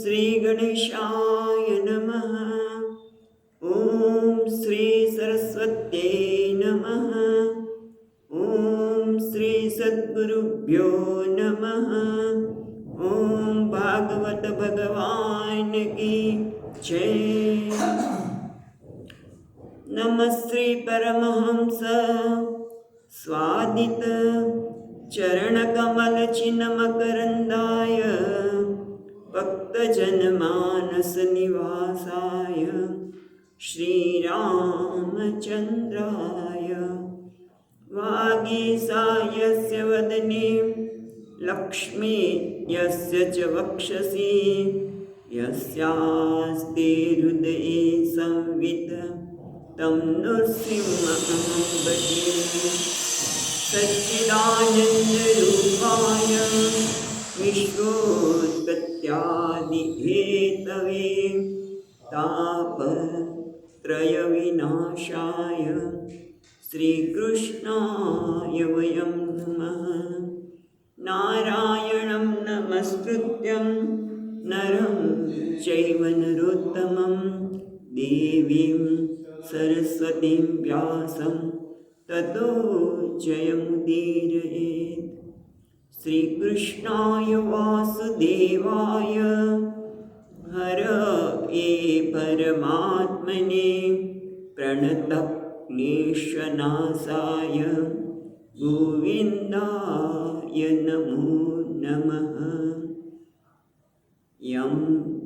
श्री गणेशाय नमः। ॐ श्री सरस्वत्यै नमः। ॐ श्री सद्गुरुभ्यो नमः। ॐ भागवत भगवान की जय। नमः श्री परमहंस स्वादित चरणकमल चिन्मकरन्दाय भक्तजनमानस निवासाय श्रीरामचन्द्राय वागीसायस्य वदने लक्ष्मी यस्य च वक्षसि यस्यास्ते हृदये संवित् तं नृसिंहं भजे। सच्चिदानन्दरूपाय विश्वोत्पत्त्यादिहेतवे तापत्रयविनाशाय श्रीकृष्णाय वयं नमः। नारायणं नमस्कृत्यं नरं चैव नरोत्तमं देवीं सरस्वतीं व्यासं ततो जयमुदीरयेत्। श्रीकृष्णाय वासुदेवाय हरये परमात्मने प्रणतक्लेशनाशाय गोविन्दाय नमो नमः। यं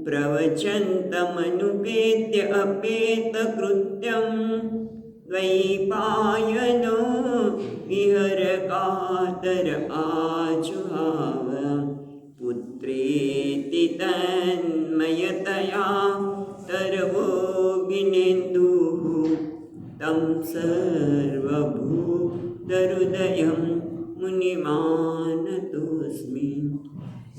प्रवचन्तमनुपेत्य अपेतकृत्यं द्वैपायनो विहरकातर आजुहाव पुत्रेति तन्मयतया तरवोगिनेन्दुः तं सर्वभूतहृदयं मुनिमानतोऽस्मि।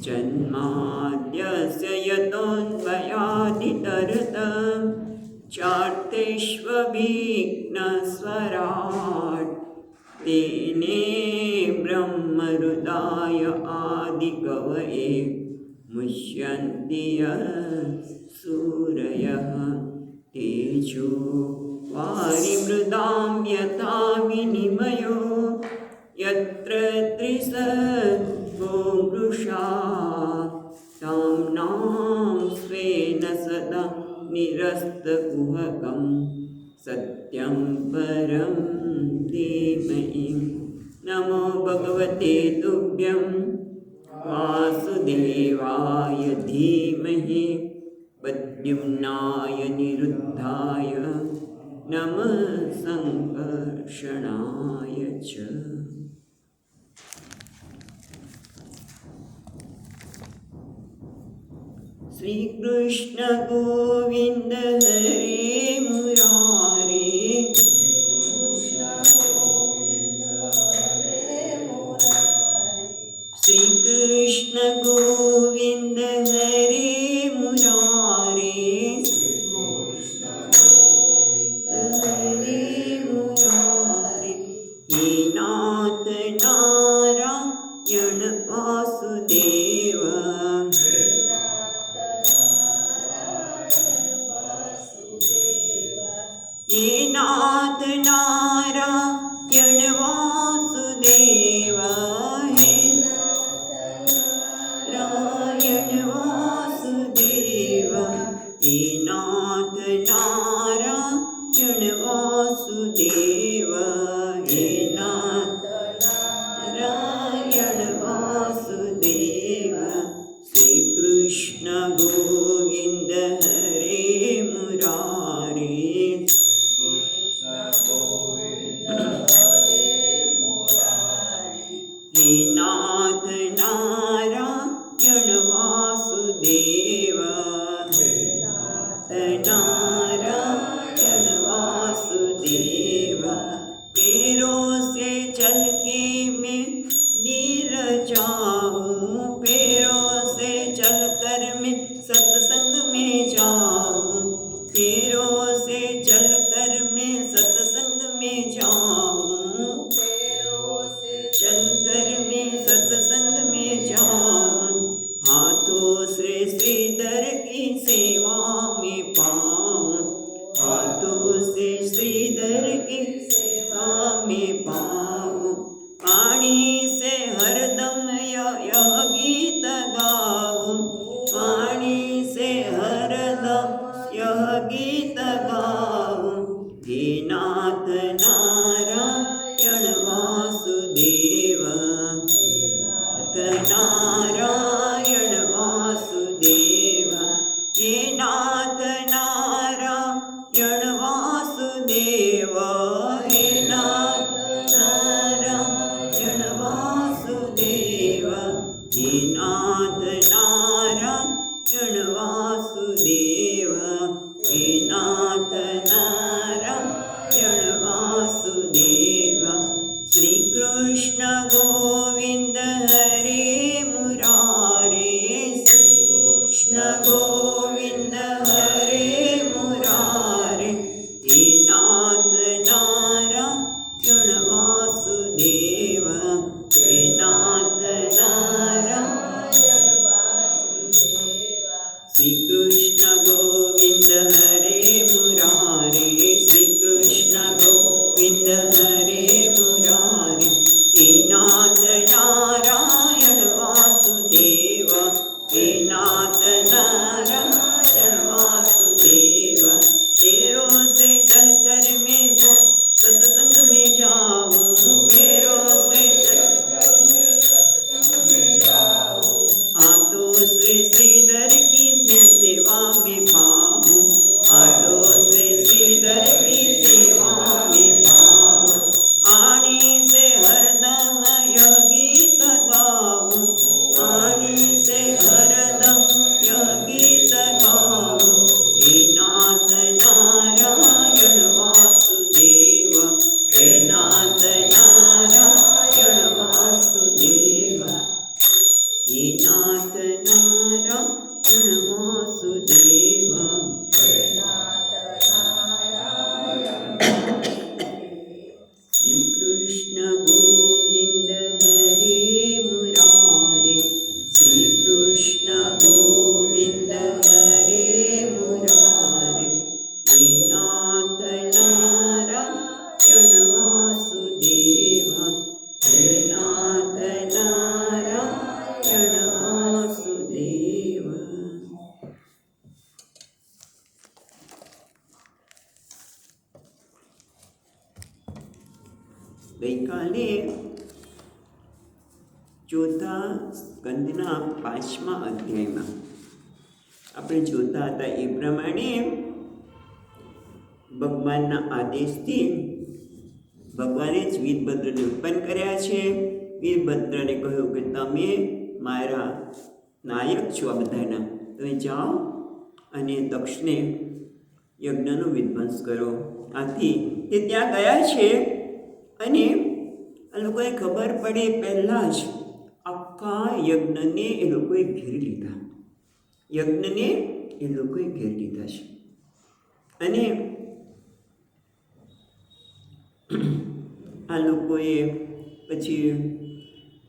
जन्माद्यस्य यतोऽन्वयादितरतं चार्थेष्वभिघ्नस्वराट् तेने ब्रह्महृदाय आदिकवये मुह्यन्ति सूरयः। तेजो वारिमृदां यथा विनिमयो यत्र त्रिसर्गो मृषा ताम्नां स्वेन सदा निरस्तकुहकं सत्यं परं धीमहि। नमो भगवते तुभ्यं वासुदेवाय धीमहि प्रद्युम्नाय निरुद्धाय नमः संकर्षणाय च। श्री कृष्ण गोविंद हरे मुरारे श्री कृष्ण गोविंद हरे मुरारे हरे मुरारे। हे नाथ नारायण वासुदेव हे नाथ नारायण वासुदेव हे नारायण श्री श्रीधर की सेवा में पाऊं, हाथों से श्रीधर की सेवा में पाऊं। पानी से हरदम यह गीत गाऊं, पानी से हरदम यह गीत गाऊं। हे नाथ नारायण वासुदेव, नारायण वासुदेव, हे नाथ नारायण वासुदेव, हे नाथ नारायण वासुदेव, हे नाथ नारायण वासुदेव, हे नाथ नारायण वासुदेव। श्री कृष्ण गोविंद हरे मुरारे, श्री कृष्ण गोविंद हरे मुरारे, हे नाथ नारायण वासुदेव, हे नाथ नारायण वासुदेव। श्री कृष्ण गोविंद हरे मुरारे, श्री कृष्ण गोविंद हरे मुरारे, हे नाथ नारायण वासुदेव, हे नाथ नारायण वासुदेव। पैरों से चलकर मैं वो सत्संग में जाऊं, पैरों से चलकर मैं सत्संग में जाऊं। हाथों से श्रीधर की सेवा में पाऊं, हाथों से श्रीधर की सेवा में पाऊं। वाणी से हरदम यह गीत गाऊं, वाणी से हरदम यह गीत गाऊं। हे नाथ नारायण वासुदेव, हे नाथ नारायण वासुदेव, हे नाथ नारायण वासुदेव, हे नाथ नारायण। श्री कृष्ण गोविंद हरे मुरारे, श्री कृष्ण गोविंद हरे मुरारे, हे नाथ नारायण वासुदेव, हे नाथ नारायण वासुदेव। ગઈકાલે ચોથા સ્કંદના 5મા અધ્યાયમાં આપણે જોતા હતા એ પ્રમાણે ભગવાનના આદેશથી ભગવાને જ વીરભદ્રને ઉત્પન્ન કર્યા છે. વીરભદ્રને કહ્યું કે તમે મારા નાયક છો, આ બધાના, તમે જાઓ અને દક્ષને યજ્ઞનો વિધ્વંસ કરો. આથી તે ત્યાં ગયા છે અને આ લોકોને ખબર પડે પહેલાં જ આખા યજ્ઞને એ લોકોએ ઘેરી લીધા, યજ્ઞને એ લોકોએ ઘેરી લીધા છે. અને આ લોકોએ પછી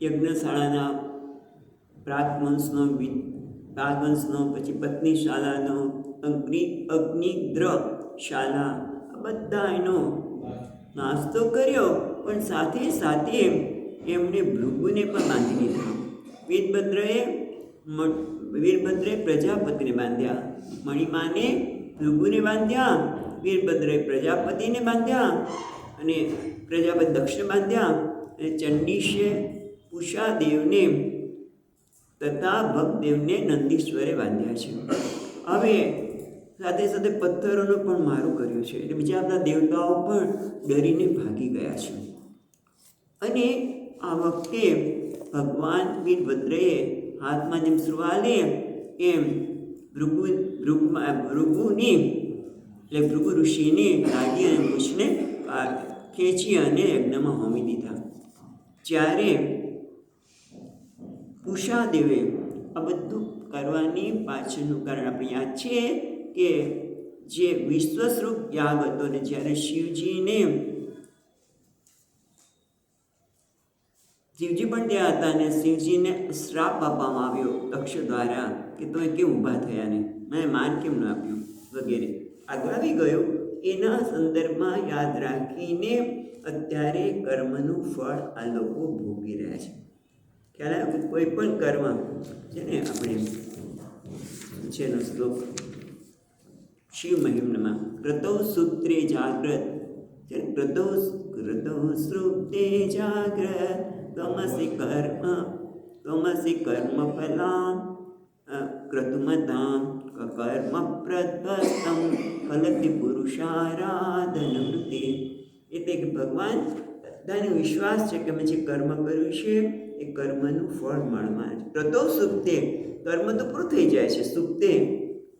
યજ્ઞશાળાના પ્રાગવંશનો પછી પત્નીશાળાનો અગ્નિદ્ર શાળા આ બધા એનો નાસ્તો કર્યો, પણ સાથે સાથે એમણે ભૃગુને પણ બાંધી લીધા. વીરભદ્રે પ્રજાપતિને બાંધ્યા, મણિમાને ભૃગુને બાંધ્યા, વીરભદ્રે પ્રજાપતિને બાંધ્યા અને પ્રજાપતિ દક્ષને બાંધ્યા અને ચંડીશે ઉષાદેવને તથા ભગદેવને નંદીશ્વરે બાંધ્યા છે. હવે સાથે સાથે પથ્થરોનો પણ મારો કર્યો છે, એટલે બીજા બધા દેવતાઓ પણ ડરીને ભાગી ગયા છે. અને આ વખતે ભગવાન વીરભદ્રએ હાથમાં જેમ સુરવાલે એમ ભૃગુની એટલે ભૃગુ ઋષિને લાગી અને મૂછને ખેંચી અને યજ્ઞમાં હોમી દીધા. જ્યારે ઉષાદેવે આ બધું કરવાની પાછળનું કારણ આપણે યાદ છે કે જે વિશ્વસ્વરૂપ યાગ હતો ને જ્યારે શિવજીને શિવજી પણ ત્યાં હતા અને શિવજીને શ્રાપ આપવામાં આવ્યો દક્ષ દ્વારા કે તમે કેમ ઊભા થયા ને મેં માન કેમ ન આપ્યું વગેરે આગળ આવી ગયો. એના સંદર્ભમાં યાદ રાખીને અત્યારે કર્મનું ફળ આ લોકો ભોગવી રહ્યા છે. ખ્યાલ આવ્યો કે કોઈ પણ કર્મ છે ને આપણે છેનો શ્લોક શિવ મહિમ્નમાં કૃતો સૂત્રે જાગ્રત કૃતો શ્રુતે જાગ્રત ત્વમસી કર્મ ફલામ ક્રતુમતામ કર્મ પ્રદ્વસ્તમ ફલતિ પુરુષારાધન વૃત્તિ. એટલે કે ભગવાન બધાને વિશ્વાસ છે કે અમે જે કર્મ કર્યું છે એ કર્મનું ફળ મળવા છે. કૃતો સુપ્તે કર્મ તો પૂરું થઈ જાય છે. સુપ્તે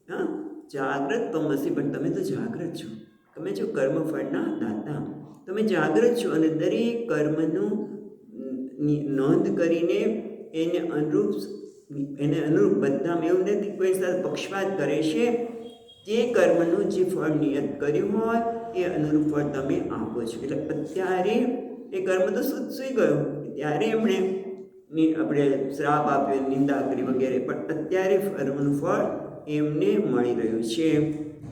હા જાગ્રત તમસી પણ તમે તો જાગ્રત છો. તમે જો કર્મફળના દાતા તમે જાગ્રત છો અને દરેક કર્મનું નોંધ કરીને એને અનુરૂપ બધામાં એવું નથી કોઈ સાથે પક્ષપાત કરે છે. જે કર્મનું જે ફળ નિયત કર્યું હોય એ અનુરૂપ ફળ તમે આપો છો. એટલે અત્યારે એ કર્મ તો સૂઈ ગયું ત્યારે એમણે આપણે શ્રાપ આપ્યો નિંદા કરી વગેરે પણ અત્યારે કર્મનું ફળ એમને મળી રહ્યું છે.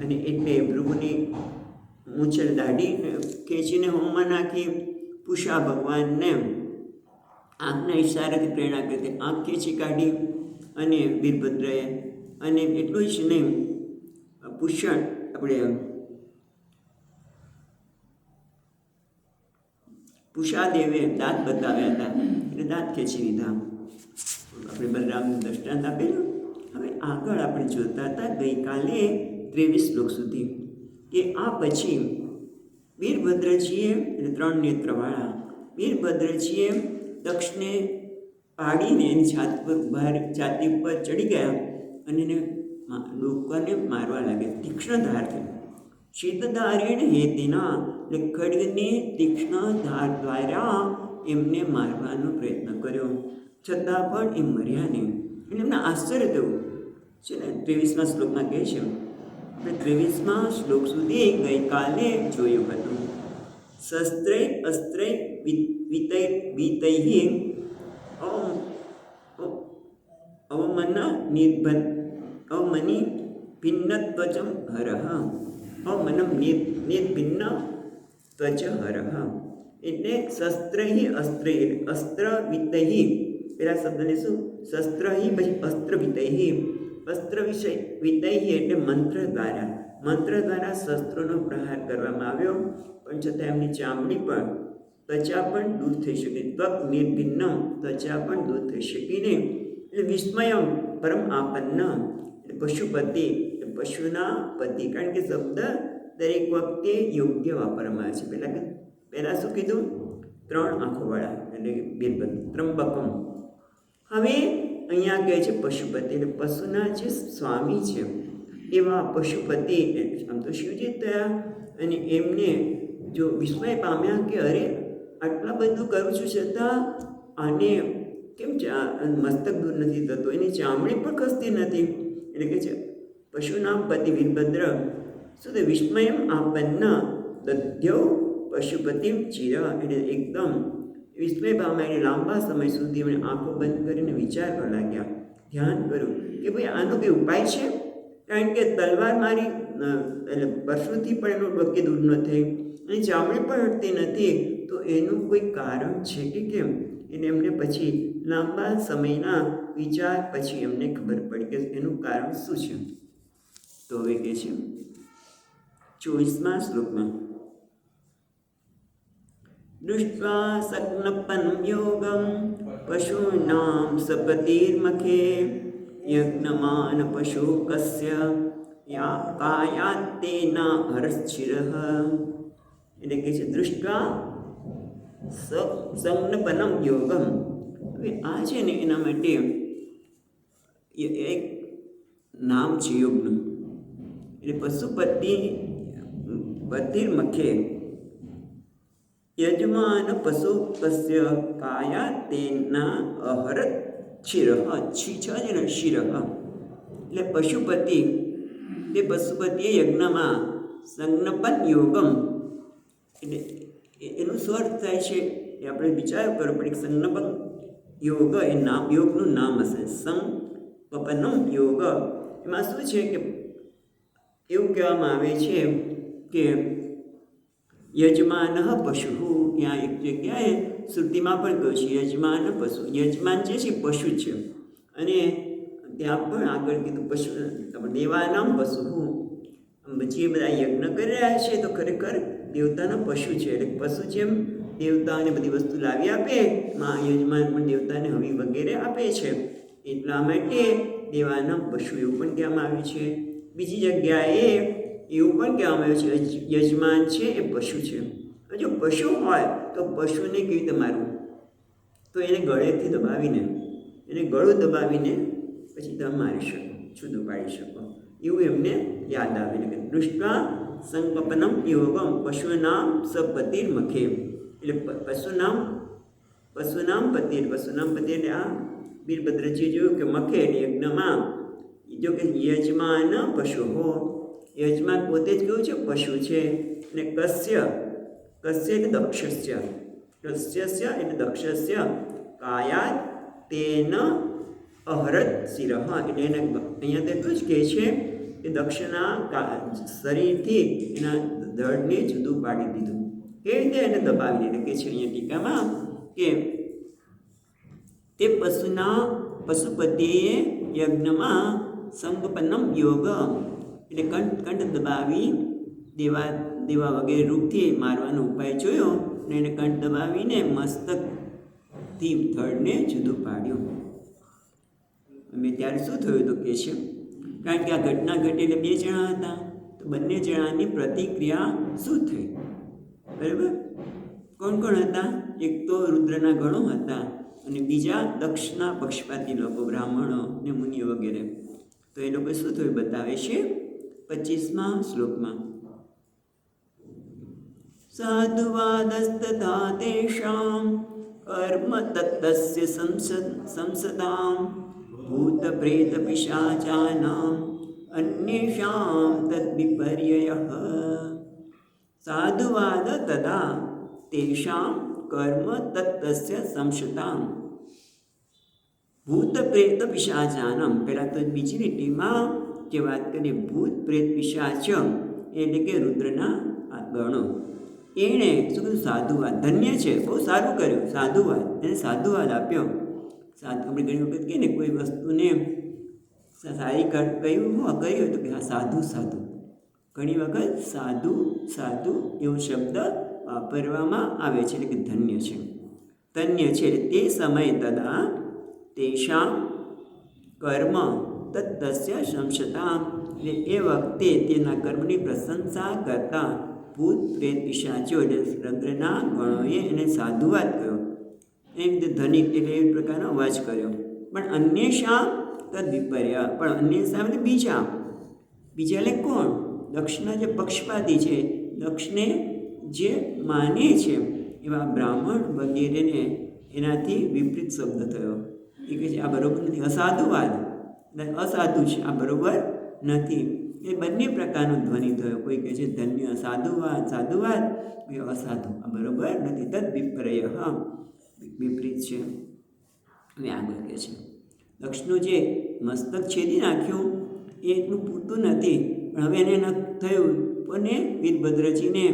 અને એટલે ભૃગુની મૂછલ દાઢી ખેંચીને હોમમાં નાખી પૂષા ભગવાનને આંખના ઈશારાથી પ્રેરણા કરી આંખ ખેંચી કાઢી અને વીરભદ્રએ અને એટલું જ નહીં પુષ્ણ આપણે પુષાદેવે દાંત બતાવ્યા હતા એટલે દાંત ખેંચી લીધા. આપણે બલરામનું દ્રષ્ટાંત આપેલું. હવે આગળ આપણે જોતા હતા ગઈકાલે 23 શ્લોક સુધી કે આ પછી વીરભદ્રજીએ એટલે 3 નેત્રવાળા વીરભદ્રજીએ દક્ષને પાડીને એની છાતી ઉપર ચડી ગયા અને એને લોકોને મારવા લાગ્યા તીક્ષ્ણ ધારથી. શીતધારેણ હેતિના એટલે ખડગની તીક્ષ્ણ ધાર દ્વારા એમને મારવાનો પ્રયત્ન કર્યો છતાં પણ એ મર્યા નહીં. એટલે એમને આશ્ચર્ય થયું છે ને 23મા શ્લોકમાં કહે છે. આપણે 23મા શ્લોક સુધી ગઈકાલે જોયું હતું. શસ્ત્રૈ અસ્ત્રૈ વિતૈ અવમની ભિન્નત્વચમ હરહ અવમનમ નિર્ભિન્ન ત્વચ હરહ. એટલે શસ્ત્રૈ અસ્ત્રૈ અસ્ત્ર વિતૈ પેલા શબ્દને શું શસ્ત્રૈ પછી અસ્ત્ર વિતૈ અસ્ત્ર વિષય વિતૈ એટલે મંત્ર દ્વારા શસ્ત્રોનો પ્રહાર કરવામાં આવ્યો પણ છતાં એમની ચામડી પણ ત્વચા પણ દૂર થઈ શકે. ત્વક નિર્ભિન્ન ત્વચા પણ દૂર થઈ શકી નહીં. એટલે વિસ્મયમ પરમ આપન્ન એટલે પશુપતિ પશુના પતિ. કારણ કે શબ્દ દરેક વખતે યોગ્ય વાપરવામાં આવે છે. પહેલાં શું કીધું 3 આંખોવાળા એટલે વીરભદ્ર ત્રંબકમ. હવે અહીંયા કહે છે પશુપતિ એટલે પશુના જે સ્વામી છે એવા પશુપતિ આમ તો શિવજી થયા અને એમને જો વિસ્મય પામ્યા કે અરે આટલા બધું કરું છું છતાં આને કેમ મસ્તક દૂર નથી થતો એની ચામડી પણ ખસતી નથી. એટલે કે છે પશુના પતિ વીરભદ્ર શું તે વિસ્મયમ આપન્ન દધ્યૌ પશુપતિમ ચિર એટલે એકદમ વિસ્મય પામ્યા. એટલે લાંબા સમય સુધી એમણે આંખો બંધ કરીને વિચાર કરવા લાગ્યા ધ્યાન કર્યું કે ભાઈ આનો કંઈ ઉપાય છે. કારણ કે તલવાર મારી એટલે પરશુથી પણ એનું ડોકે દૂર ન થઈ અને ચામડી પણ હટતી નથી તો એનું કોઈ કારણ છે કે કેમ. એટલે એમને પછી લાંબા સમયના વિચાર પછી એમને ખબર પડી કે એનું કારણ શું છે. તો હવે કહે છે 24મા શ્લોકમાં દૃષ્ટ્વા સક્નપન યોગમ પશુનામ સપતિર્મખે યજ્ઞમાન પશુ કસ્ય કાયાત્તેના હરશ્ચિરઃ. એટલે કે છે દૃષ્ટ્વા સંજ્ઞપનમ યોગમ. હવે આ છે ને એના માટે એક નામ છે યોગનું. એટલે પશુપતિ પતિર્મખે યજમાન પશુ કસ્ય કાયા તેના અહરત શિરઃ શિરઃ એટલે પશુપતિ તે પશુપતિએ યજ્ઞમાં સંજ્ઞપન યોગમ એટલે એનું સ્વર્થ થાય છે એ આપણે વિચાર કરવો પડે કે સંકલ્પન યોગ એ નામ યોગનું નામ હશે. સંકલ્પનમ યોગ એમાં શું છે કે એવું કહેવામાં આવે છે કે યજમાન પશુ, ત્યાં એક જગ્યાએ શ્રુતિમાં પણ કહ્યું છે યજમાન પશુ. યજમાન જે છે પશુ છે, અને ત્યાં પણ આગળ કીધું પશુ દેવાનામ પશુ. જે બધા યજ્ઞ કરી રહ્યા છે તો ખરેખર દેવતાના પશુ છે. એટલે પશુ જેમ દેવતાને બધી વસ્તુ લાવી આપે, યજમાન પણ દેવતાને હવી વગેરે આપે છે. એટલા માટે દેવાનામ પશુ એવું પણ કહેવામાં આવ્યું છે. બીજી જગ્યાએ એવું પણ કહેવામાં આવ્યું છે યજમાન છે એ પશુ છે. જો પશુ હોય તો પશુને કેવી રીતે મારવું? તો એને ગળેથી દબાવીને, એને ગળું દબાવીને પછી તમે મારી શકો, છૂદું પાડી શકો. એવું એમને યાદ આવે કે દૃષ્ટા સંકલ્પનમ યોગમ પશુનામ સપતિર્મખે. એટલે પશુનામ પતિ એટલે આ વીરભદ્રજીએ જોયું કે મખે એટલે યજ્ઞમાં જો કે યજમાન પશુ હો, યજમાન પોતે જ કેવું છે પશુ છે. અને કસ્ય એટલે દક્ષસ્ય એટલે દક્ષસ્ય કાયાત તેન અહરત શિરઃ. એટલે એને અહીંયા તો એટલું જ કહે છે કે દક્ષના શરીરથી એના ધડને જુદું પાડી દીધું. કેવી રીતે? એને દબાવી દીધું. કે છે અહીંયા ટીકામાં કે તે પશુપતિએ યજ્ઞમાં સંકલ્પનમ યોગ એટલે કંઠ દબાવી દેવા વગેરે રૂપથી મારવાનો ઉપાય જોયો, અને એને કંઠ દબાવીને મસ્તકથી ધડને જુદું પાડ્યું. અમે ત્યારે શું થયું તો કે છે, કારણ કે આ ઘટના ઘટી એટલે 2 જણા હતા, તો બંને જણાની પ્રતિક્રિયા શું થઈ? બરાબર? કોણ કોણ હતા? એક તો રુદ્રના ગણો હતા, અને બીજા દક્ષના પક્ષપાતી લોકો, બ્રાહ્મણો ને મુનિઓ વગેરે. તો એ લોકો શું થયું બતાવે છે 25મા શ્લોકમાં. સાધુવાદસ્તથા તેષાં કર્મ તત્તસ્ય સંસતાં ભૂત પ્રેત પિશાચાનાં અન્યેષાં તદ્વિપર્યયઃ. સાધુવાદ તથા તેષાં કર્મ તત્તસ્ય સંસતાં ભૂત પ્રેત પિશાચાનાં. પહેલાં તો બીજી લીટીમાં જે વાત કરીએ ભૂત પ્રેત પિશાચ એટલે કે રુદ્રના ગણો, એણે શું કીધું? સાધુવાદ. ધન્ય છે, બહુ સારું કર્યું સાધુવાદ. એને સાધુવાદ આપ્યો. આપણે ઘણી વખત કહીએ ને કોઈ વસ્તુને સારી કહ્યું હોય તો કે હા સાધુ. ઘણી વખત સાધુ એવો શબ્દ વાપરવામાં આવે છે, એટલે કે ધન્ય છે. એટલે તે સમય તદા તેષાં કર્મ તત્તસ્ય સંશતા. એટલે એ વખતે તેના કર્મની પ્રશંસા કરતા ભૂત પ્રેત પિશાચો એટલે રુદ્રના ગણોએ એને સાધુવાદ કર્યો. એ રીતે ધનિક એટલે એ પ્રકારનો અવાજ કર્યો. પણ અન્ય શા તદ્વિપર્ય, પણ અન્ય શા એટલે બીજા એટલે કોણ? દક્ષના જે પક્ષપાતી છે, દક્ષને જે માને છે એવા બ્રાહ્મણ વગેરેને એનાથી વિપરીત શબ્દ થયો. એ કહે છે આ બરાબર નથી, અસાધુવાદ, અસાધુ છે, આ બરાબર નથી. એ બંને પ્રકારનો ધ્વનિ થયો. કોઈ કહે છે ધન્ય સાધુવાદ, કોઈ અસાધુ, આ બરાબર નથી. તદ વિપર્ય, વિપરીત છે. હવે આગળ કહે છે દક્ષનું જે મસ્તક છેદી નાખ્યું એ એટલું પૂરતું નથી, પણ હવે એને ન થયું અને વીરભદ્રજીને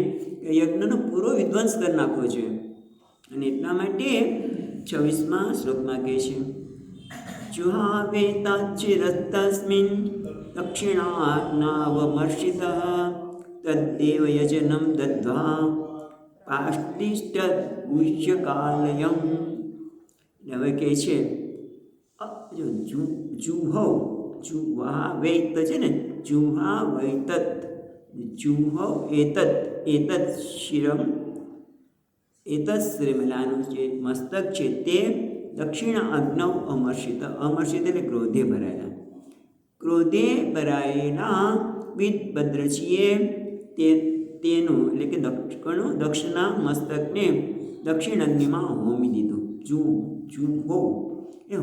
યજ્ઞનો પૂરો વિધ્વંસ કરી નાખવો છે. અને એટલા માટે 26મા શ્લોકમાં કહે છે જુહાવેતાચિરસ્તસ્મિન દક્ષિણાજ્ઞાવમર્ષિતઃ તદ્દેવ યજનમ દદ્ધ્વા પાષ્ટિષ્ટગુહ્યકાલયમ. હવે કહે છે જુહાવૈત છે ને, જુહાવૈતત, એતત શિરમ, એતત શ્રીમલાનું જે મસ્તક છે તે દક્ષિણ આજ્ઞવ અમર્ષિત એટલે ક્રોધે ભરાયેલા વીરભદ્રજીએ તેનું એટલે કે દક્ષના મસ્તકને દક્ષિણ અગ્નિમાં હોમી દીધું.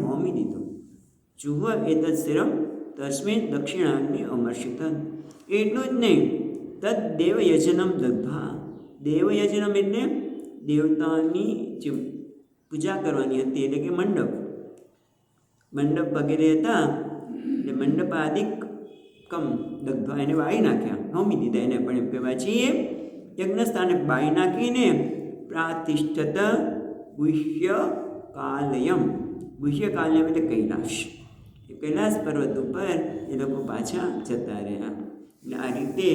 હોમી દીધું. જુહ એતત શિરમ તસ્મિન દક્ષિણાગ્નિ અમર્ષિત. એટલું જ નહીં, તદ દેવયજનમ દગ્ધા. દેવયજનમ એટલે દેવતાની જે પૂજા કરવાની હતી, એટલે કે મંડપ વગેરે હતા, એટલે મંડપાદિક દગ્ધા એને બાળી નાખ્યા, હોમી દીધા એને. પણ એમ કે પછી યજ્ઞ સ્થાને બાળી નાખીને પ્રાતિષ્ઠત ગુહ્ય કાલયમ એટલે કૈલાશ, એ કૈલાસ પર્વત ઉપર એ લોકો પાછા જતા રહ્યા. એટલે આ રીતે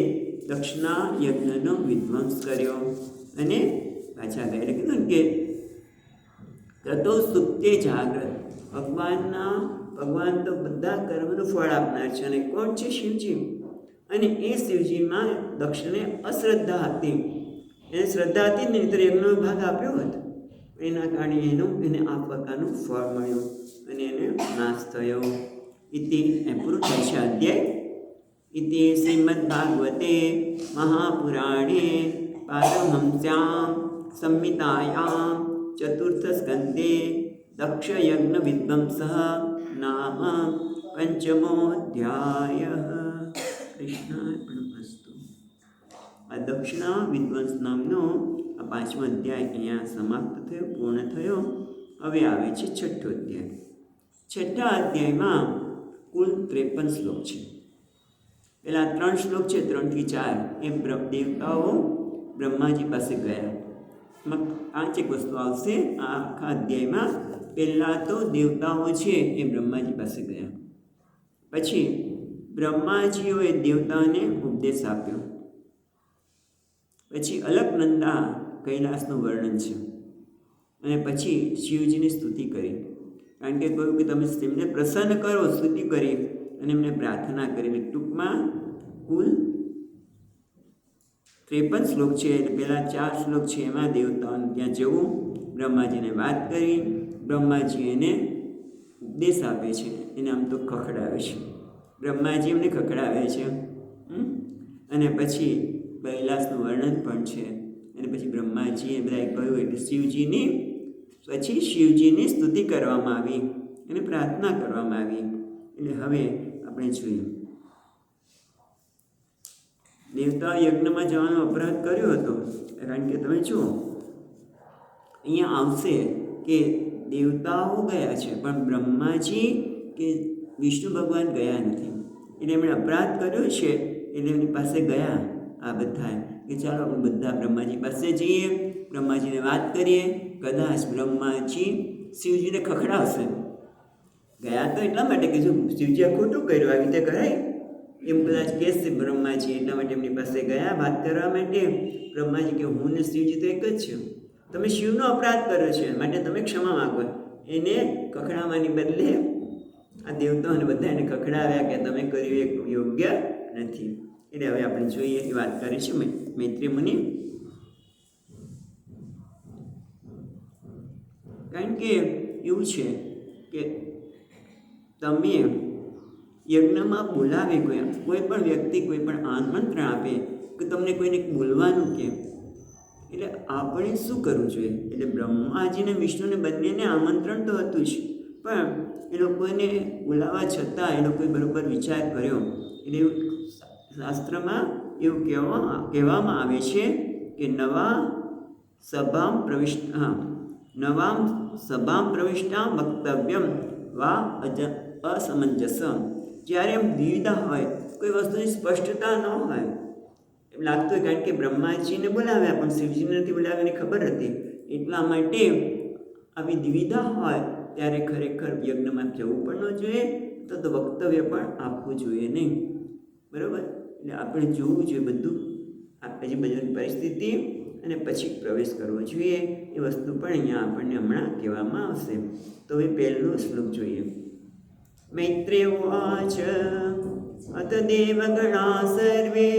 દક્ષના યજ્ઞનો વિધ્વંસ કર્યો અને પાછા ગયા. એટલે કીધું ને કે તતો સુપ્તે જાગ્રત, ભગવાન તો બધા કર્મનું ફળ આપનાર છે. અને કોણ છે? શિવજી. અને એ શિવજીમાં દક્ષને અશ્રદ્ધા હતી, એને શ્રદ્ધા હતી ને તો યજ્ઞનો ભાગ આપ્યો હતો, એના કારણે એને આ પ્રકારનું ફળ મળ્યું અને એને નાશ થયો. ઇતિ એ પૂરું થાય છે અધ્યાય. ઇતિ શ્રીમદ ભાગવતે મહાપુરાણે પારમહંસ્યામ સંહિતાયામ ચતુર્થ સ્કંદે દક્ષયજ્ઞ વિધ્વંસઃ નામ પંચમોધ્યાય. કૃષ્ણાર્પણમસ્તુ. આ દક્ષના વિધ્વંસ નામનો આ 5મો અધ્યાય અહીંયા સમાપ્ત થયો, પૂર્ણ થયો. હવે આવે છે 6ઠ્ઠો અધ્યાય. 6ઠ્ઠા અધ્યાયમાં કુલ 53 શ્લોક છે. પહેલા 3 શ્લોક છે, 3 થી 4, એ દેવતાઓ બ્રહ્માજી પાસે ગયા. 5 વસ્તુ આવશે આ આખા અધ્યાયમાં. પહેલાં તો દેવતાઓ છે એ બ્રહ્માજી પાસે ગયા, પછી બ્રહ્માજીઓએ દેવતાઓને ઉપદેશ આપ્યો, પછી અલકનંદા કૈલાસનું વર્ણન છે, અને પછી શિવજીની સ્તુતિ કરી. કારણ કે કહ્યું કે તમે તેમને પ્રસન્ન કરો, સ્તુતિ કરી અને એમને પ્રાર્થના કરી. ટૂંકમાં કુલ 53 શ્લોક છે. પહેલા 4 શ્લોક છે એમાં દેવતાઓને ત્યાં જવું, બ્રહ્માજીને વાત કરી, બ્રહ્માજી એને ઉપદેશ આપે છે, એને આમ તો ખખડાવે છે, બ્રહ્માજી એમને ખખડાવે છે. અને પછી કૈલાસનું વર્ણન પણ છે. અને પછી બ્રહ્માજીએ બધાએ કહ્યું એટલે શિવજીની સ્તુતિ કરવામાં આવી અને પ્રાર્થના કરવામાં આવી. એટલે હવે આપણે જોઈએ, દેવતા યજ્ઞમાં જવાનો અપરાધ કર્યો હતો. કારણ કે તમે જુઓ અહીંયા આવશે કે દેવતાઓ ગયા છે પણ બ્રહ્માજી કે વિષ્ણુ ભગવાન ગયા નથી. એટલે એમણે અપરાધ કર્યો છે એટલે એમની પાસે ગયા આ બધા કે ચાલો આપણે બધા બ્રહ્માજી પાસે જઈએ, બ્રહ્માજીને વાત કરીએ, કદાચ બ્રહ્માજી શિવજીને ખખડાવશે. ગયા તો એટલા માટે કે જો શિવજીએ ખોટું કર્યું આવી રીતે કરાય એમ કદાચ કહેશે બ્રહ્માજી, એટલા માટે એમની પાસે ગયા વાત કરવા માટે. બ્રહ્માજી કે હું ને શિવજી તો એક જ છે, તમે શિવનો અપરાધ કર્યો છે માટે તમે ક્ષમા માગો. એને ખખડાવવાની બદલે આ દેવતાઓને બધા એને ખખડાવ્યા કે તમે કર્યું એ યોગ્ય નથી. એટલે હવે આપણે જોઈએ એ વાત કરીશું મૈત્રી મુનિ. કારણ કે એવું છે કે તમે યજ્ઞમાં બોલાવે કોઈ પણ વ્યક્તિ કોઈ પણ આમંત્રણ આપે કે તમને કોઈને બોલવાનું કે, એટલે આપણે શું કરવું જોઈએ? એટલે બ્રહ્માજીને વિષ્ણુને બંનેને આમંત્રણ તો હતું જ, પણ એ લોકોને બોલાવવા છતાં એ લોકોએ બરાબર વિચાર કર્યો. એટલે શાસ્ત્રમાં એવું કહેવામાં આવે છે કે નવામ સભામ પ્રવિષ્ટા વક્તવ્યમ વા અસમંજસ. જ્યારે એમ દ્વિધા હોય, કોઈ વસ્તુની સ્પષ્ટતા ન હોય એમ લાગતું હોય, કારણ કે બ્રહ્માજીને બોલાવ્યા પણ શિવજીને નથી બોલાવ્યા એની ખબર હતી, એટલા માટે આવી દ્વિધા હોય ત્યારે ખરેખર યજ્ઞમાં જવું પણ ન જોઈએ, તો વક્તવ્ય પણ આપવું જોઈએ નહીં. બરાબર? એટલે આપણે જોવું જોઈએ બધું, આપણી બધાની પરિસ્થિતિ, અને પછી પ્રવેશ કરવો જોઈએ. એ વસ્તુ પણ અહીંયા આપણને હમણાં કહેવામાં આવશે. તો એ પહેલો શ્લોક જોઈએ. મૈત્રેયવાચ અત દેવગણા સર્વે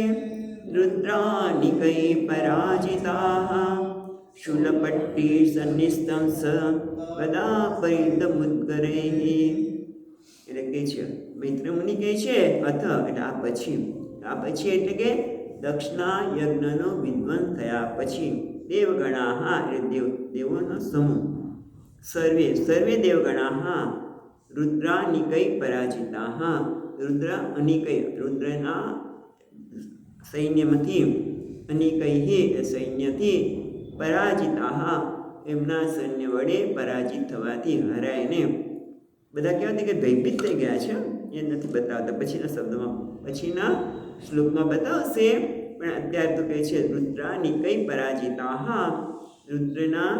રુદ્રાનિકૈ પરાજિતાઃ શૂલપટ્ટી સન્નિસ્તંસ વદા પરિતમુદ્ગરૈઃ. એટલે કહે છે મૈત્રેય મુનિ કહે છે અથ એટલે આ પછી એટલે કે દક્ષના યજ્ઞનો વિધ્વંસ થયા પછી દેવગણા એટલે દેવોનો સમૂહ સર્વે દેવગણા રુદ્રાનિકૈ પરાજિતા. રુદ્રના સૈન્યમાંથી અનિકૈ સૈન્યથી પરાજિતા, એમના સૈન્ય વડે પરાજિત થવાથી હરાઈને બધા કહેવાય કે ભયભીત થઈ ગયા છે. એ નથી બતાવતા, પછીના શબ્દોમાં પછીના શ્લોકમાં બતાવશે. પણ અત્યારે તો કહે છે રુદ્રાની કઈ પરાજિતા, રુદ્રના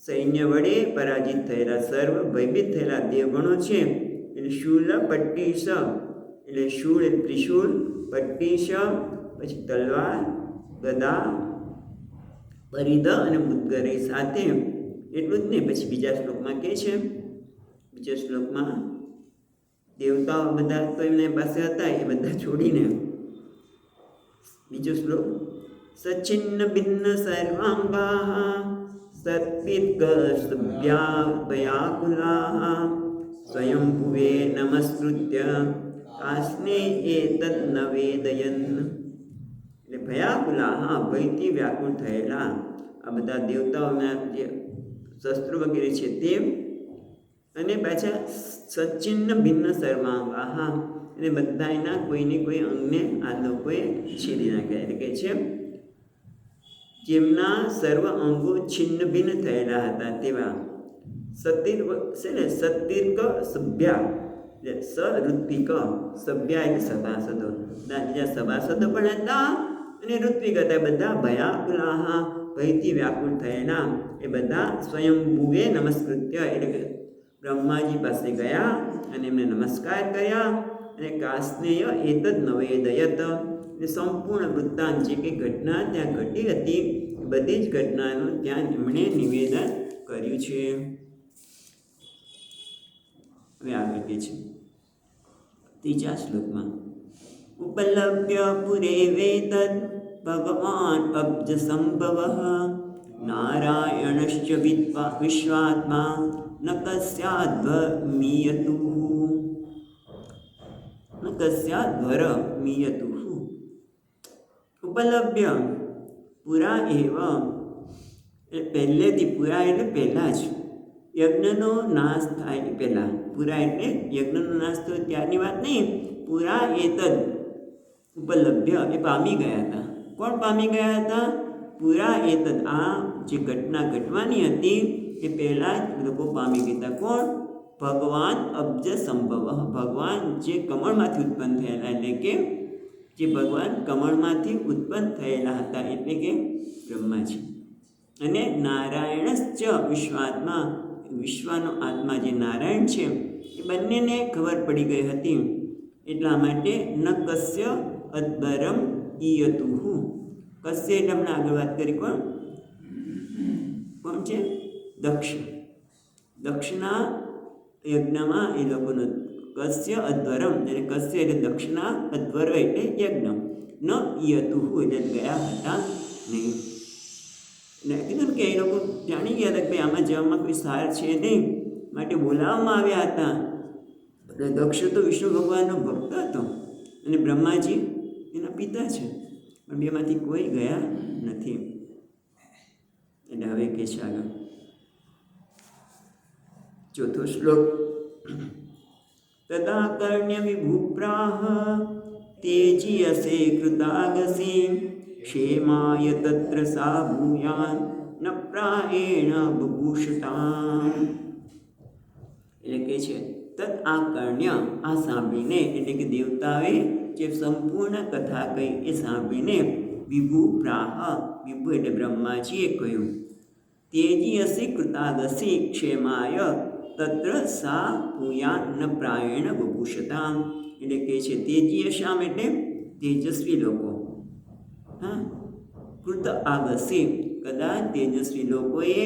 સૈન્ય વડે પરાજિત થયેલા સર્વ ભયભીત થયેલા દેવગણો છે. એટલે શૂલ પટ્ટીશ, એટલે શૂળ એટલે ત્રિશૂળ, પટ્ટીશ પછી તલવાર, ગદા, પરિધ અને મુદ્ગરે સાથે. એટલું જ નહીં, પછી બીજા શ્લોકમાં કહે છે, બીજા શ્લોકમાં દેવતાઓ બધા તો એમની પાસે હતા, એ બધા છોડીને બીજો શ્લોક, સચ્છિન્ન ભિન્ન સર્વાંગા સત્વિદ્ગસ્ભ્યાભયાકુલા સ્વયંભુવે નમસ્કૃત્ય કાસ્ને એતદ ન વેદયન. એટલે ભયાકુલા, ભયથી વ્યાકુળ થયેલા આ બધા દેવતાઓના જે શસ્ત્રો વગેરે છે તે, અને પાછા સચ્છિન્ન ભિન્ન સર્વાંગા, અને બધા એના કોઈને કોઈ અંગને આ લોકોએ છીરી નાખ્યા. એટલે કે છે જેમના સર્વ અંગો છિન્ન ભિન્ન થયેલા હતા તેવા સતીર છે ને, સતીર્ક સભ્યા એટલે સઋત્વિક, સભ્યા એટલે સભાસદો, બીજા સભાસદો પણ હતા અને ઋત્વિક હતા. બધા ભયાકુલા, ભયથી વ્યાકુળ થયેલા એ બધા સ્વયંભુવે નમસ્કૃત્ય એટલે કે બ્રહ્માજી પાસે ગયા અને એમને નમસ્કાર કર્યા. અને કાસ્નેય એતદ નવેદયત, એટલે સંપૂર્ણ વૃત્તાંત જે કંઈ ઘટના ત્યાં ઘટી હતી એ બધી જ ઘટનાનું ત્યાં એમણે નિવેદન કર્યું છે. હવે આગળ કહે છે ત્રીજા શ્લોકમાં, ઉપલભ્ય પુરે વેતદ ભગવાન અબ્જ સંભવ નારાયણશ્ચ વિશ્વાત્મા ન કસ્યાદ્વમીયતુઃ, ન કસ્યાદ્વરમીયતુઃ. ઉપલભ્ય પુરા એવ, એટલે પહેલેથી, પુરા એટલે પહેલાં જ, યજ્ઞનો નાશ થાય પહેલાં. પુરા એટલે યજ્ઞનો નાશ થયો ત્યારની વાત નહીં, પુરા એતદ ઉપલભ્ય એ પામી ગયા હતા. કોણ પામી ગયા હતા? પુરા એતદ, આ જે ઘટના ઘટવાની હતી એ પહેલાં જ લોકો પામી ગયા હતા. કોણ? ભગવાન અબ્જ સંભવ, ભગવાન જે કમળમાંથી ઉત્પન્ન થયેલા, એટલે કે જે ભગવાન કમળમાંથી ઉત્પન્ન થયેલા હતા એટલે કે બ્રહ્માજી, અને નારાયણશ્ચ વિશ્વાત્મા, વિશ્વનો આત્મા જે નારાયણ છે એ બંનેને ખબર પડી ગઈ હતી. એટલા માટે ન કસ્ય અદ્બરમ ઈયતુઃ. કસ્ય એટલે હમણાં આગળ વાત કરી, કોણ કોણ છે? દક્ષ. દક્ષના યજ્ઞમાં એ લોકોનો કસ્ય અધ્વરમ, એટલે કસ્ય એટલે દક્ષના, અધ્વર એટલે યજ્ઞ, ન ઈયતુઃ એટલે ગયા હતા નહીં. એટલે કીધું કે એ લોકો જાણી ગયા હતા કે ભાઈ આમાં જવામાં કોઈ સાર છે નહીં, માટે બોલાવવામાં આવ્યા હતા. એટલે દક્ષ તો વિષ્ણુ ભગવાનનો ભક્ત હતો અને બ્રહ્માજી એના પિતા છે, પણ બેમાંથી કોઈ ગયા નથી. એટલે હવે કે છે આગળ ચોથો શ્લોક, તદા કર્ણ્ય વિભુપ્રાહ તેજીયસે કૃતાગસી ક્ષેમાય તત્ર સા ભૂયાન ન પ્રાયેણ બભૂષતામ. એટલે કે છે તદ આ કર્ણ્ય, આ સાંભળીને, એટલે કે દેવતાએ જે સંપૂર્ણ કથા કહી એ સાંભળીને વિભુ પ્રાહ, વિભુ એટલે બ્રહ્માજીએ કહ્યું, તેજીયસી કૃતાગસી ક્ષેમાય તત્ર સા ભૂયાન ન પ્રાયેણ બભૂષતામ. એટલે કે છે તેજીયશામ એટલે તેજસ્વી લોકો, હા, કૃત આગસી, કદાચ તેજસ્વી લોકોએ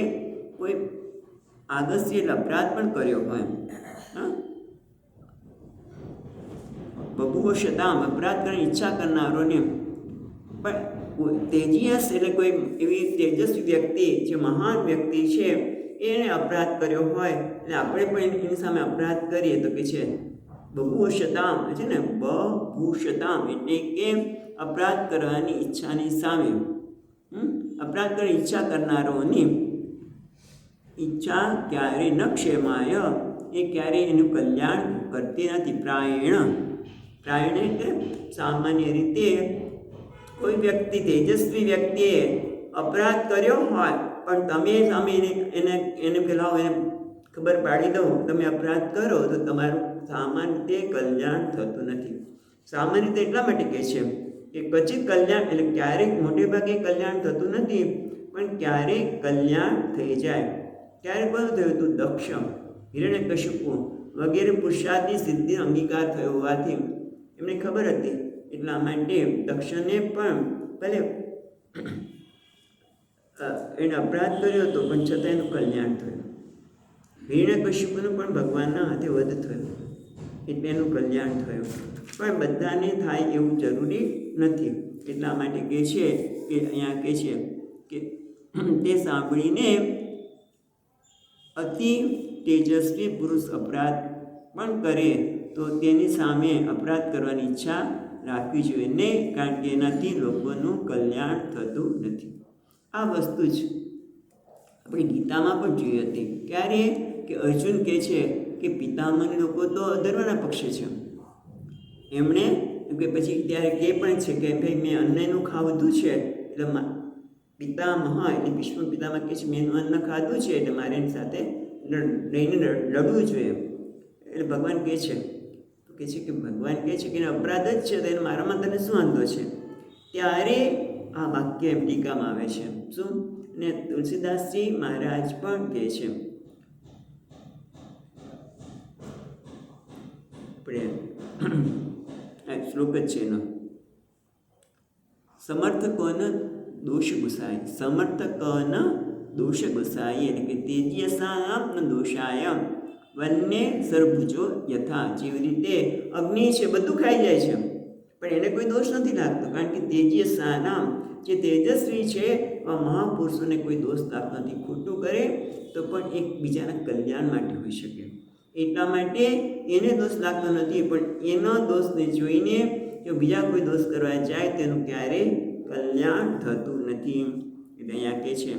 કોઈ આગસ્ય એટલે અપરાધ પણ કર્યો હોય, હા, બભૂષતામ અપરાધ કરવાની ઈચ્છા કરનારોને. પણ તેજીયસ એટલે કોઈ એવી તેજસ્વી વ્યક્તિ, જે મહાન વ્યક્તિ છે એને અપરાધ કર્યો હોય અને આપણે પણ એની સામે અપરાધ કરીએ તો કે છે બભૂષતામ છે ને, બભૂષતામ એટલે કે અપરાધ કરવાની ઈચ્છાની સામે, અપરાધ કરવાની ઈચ્છા કરનારોની ઈચ્છા ક્યારે ન ક્ષેમાય, એ ક્યારેય એનું કલ્યાણ કરતી નથી. પ્રાયણ, પ્રાયણ એટલે સામાન્ય રીતે કોઈ વ્યક્તિ, તેજસ્વી વ્યક્તિએ અપરાધ કર્યો હોય પણ તમે સામે એને પેલા એને ખબર પાડી દો, તમે અપરાધ કરો તો તમારું સામાન્ય રીતે કલ્યાણ થતું નથી. સામાન્ય રીતે એટલા માટે કહે છે કે ક્વચિત કલ્યાણ, એટલે ક્યારેક મોટે ભાગે કલ્યાણ થતું નથી, પણ ક્યારેક કલ્યાણ થઈ જાય. ક્યારેક બધું થયું હતું, દક્ષ, હિરણ્યકશિપુ વગેરે પુરુષાર્થની સિદ્ધિ અંગીકાર થયો હોવાથી એમને ખબર હતી, એટલા માટે દક્ષને પણ ભલે એને અપરાધ કર્યો હતો પણ છતાં એનું કલ્યાણ થયું. હિરણ્યકશિપુનું પણ ભગવાનના હાથે વધ થયો એટલે એનું કલ્યાણ થયું. પણ બધાને થાય એવું જરૂરી નથી. એટલા માટે કહે છે કે અહીંયા કહે છે કે તે સાંભળીને અતિ તેજસ્વી પુરુષ અપરાધ પણ કરે તો તેની સામે અપરાધ કરવાની ઈચ્છા રાખવી જોઈએ નહીં, કારણ કે એનાથી લોકોનું કલ્યાણ થતું નથી. આ વસ્તુ જ આપણે ગીતામાં પણ જોઈ હતી. ક્યારે કે અર્જુન કહે છે કે પિતામહ લોકો તો અધર્મના પક્ષે છે. એમણે કે પછી ત્યારે કહે પણ છે કે ભાઈ મેં અન્નનું ખાધું છે, એટલે પિતામહ એટલે ભીષ્મ પિતામહ કહે છે મેં અન્ન ખાધું છે એટલે મારે એની સાથે લઈને લડવું જોઈએ. એટલે ભગવાન કહે છે કે ભગવાન કહે છે કે અપરાધ જ છે તો એને મારામાં તને શું વાંધો છે. ત્યારે આ વાક્ય એમ ટીકામાં આવે છે. શું? ને તુલસીદાસજી મહારાજ પણ કહે છે, આપણે શ્લોક જ છે એનો, સમર્થકોન દોષ ગુસાય, સમર્થકોન દોષ ગુસાય, એટલે કે તેજસામ ન દોષાય વન્ય સરભુજો યથા. જેવી રીતે અગ્નિ છે બધું ખાઈ જાય છે પણ એને કોઈ દોષ નથી લાગતો, કારણ કે તેજસાનામ જે તેજસ્વી છે આ મહાપુરુષોને કોઈ દોષ લાગતો નથી. ખોટું કરે તો પણ એકબીજાના કલ્યાણ માટે હોઈ શકે, એટલા માટે એને દોષ લાગતો નથી. પણ એનો દોષને જોઈને જો બીજા કોઈ દોષ કરવા જાય તેનું ક્યારેય કલ્યાણ થતું નથી. એટલે અહીંયા કહે છે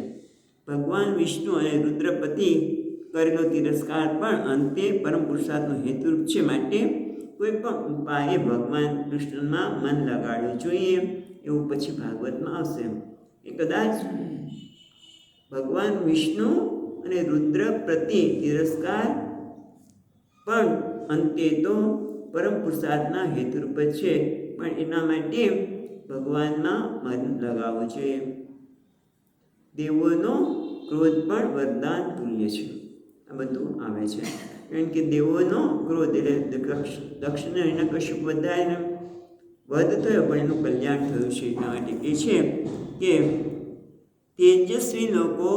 ભગવાન વિષ્ણુ અને રુદ્રપતિ કરેલો તિરસ્કાર પણ અંતે પરમ પુરુષાર્થનો હેતુરૂપ છે. માટે કોઈ પણ ઉપાયે ભગવાન કૃષ્ણમાં મન લગાડવું જોઈએ, એવું પછી ભાગવતમાં આવશે. એ કદાચ ભગવાન વિષ્ણુ અને રુદ્ર પ્રતિ તિરસ્કાર પણ અંતે તો પરમ પુરુષાર્થના હેતુરૂપ છે, પણ એના માટે ભગવાનમાં મન લગાવવું જોઈએ. દેવોનો ક્રોધ પણ વરદાન તુલ્ય છે. આ બધું આવે છે કારણ કે દેવોનો ક્રોધ એટલે દક્ષને હિરણ્યકશિપ બધાને વધ થયો પણ એનું કલ્યાણ થયું છે. એટલા માટે કહે છે કે તેજસ્વી લોકો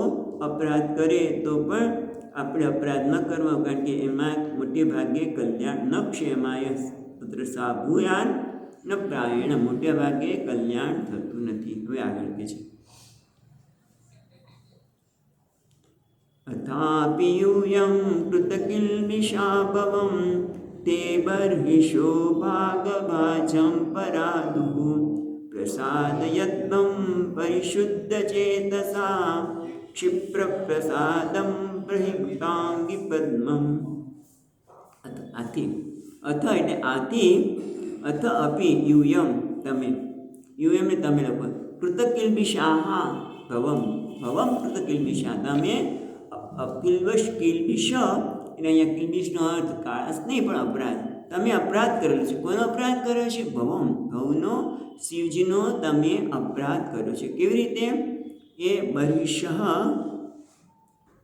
અપરાધ કરે તો પણ આપણે અપરાધ ન કરવો, કારણ કે એમાં મોટે ભાગે કલ્યાણ ન ક્ષેમાય પુત્ર સાભુયાન ન પ્રાયણ, મોટે ભાગે કલ્યાણ થતું નથી. હવે આગળ કહે છે અથાપિ यूयं कृतकिल्बिषाभवं ते बर्हिषो भागभाजं परादुः प्रसादयत्वं परिशुद्धचेतसा क्षिप्रप्रसादं प्रहितांगि पद्मम्. આથી અથ એટલે આથી અથ અપી યુયમ તમે, યુયમ ને તમે લોકો, કૃતકિલ્બિષાહ ભવમ, ભવમ કૃતકિલ્બિષા તમે કિલ્બિષ, કિલ્બિષ એટલે અહીંયા કિલ્બિષનો અર્થ કાળસ નહીં પણ અપરાધ. તમે અપરાધ કરેલો છે. કોનો અપરાધ કર્યો છે? ભવમ, ભવનો શિવજીનો તમે અપરાધ કર્યો છે. કેવી રીતે? એ બર્હિષ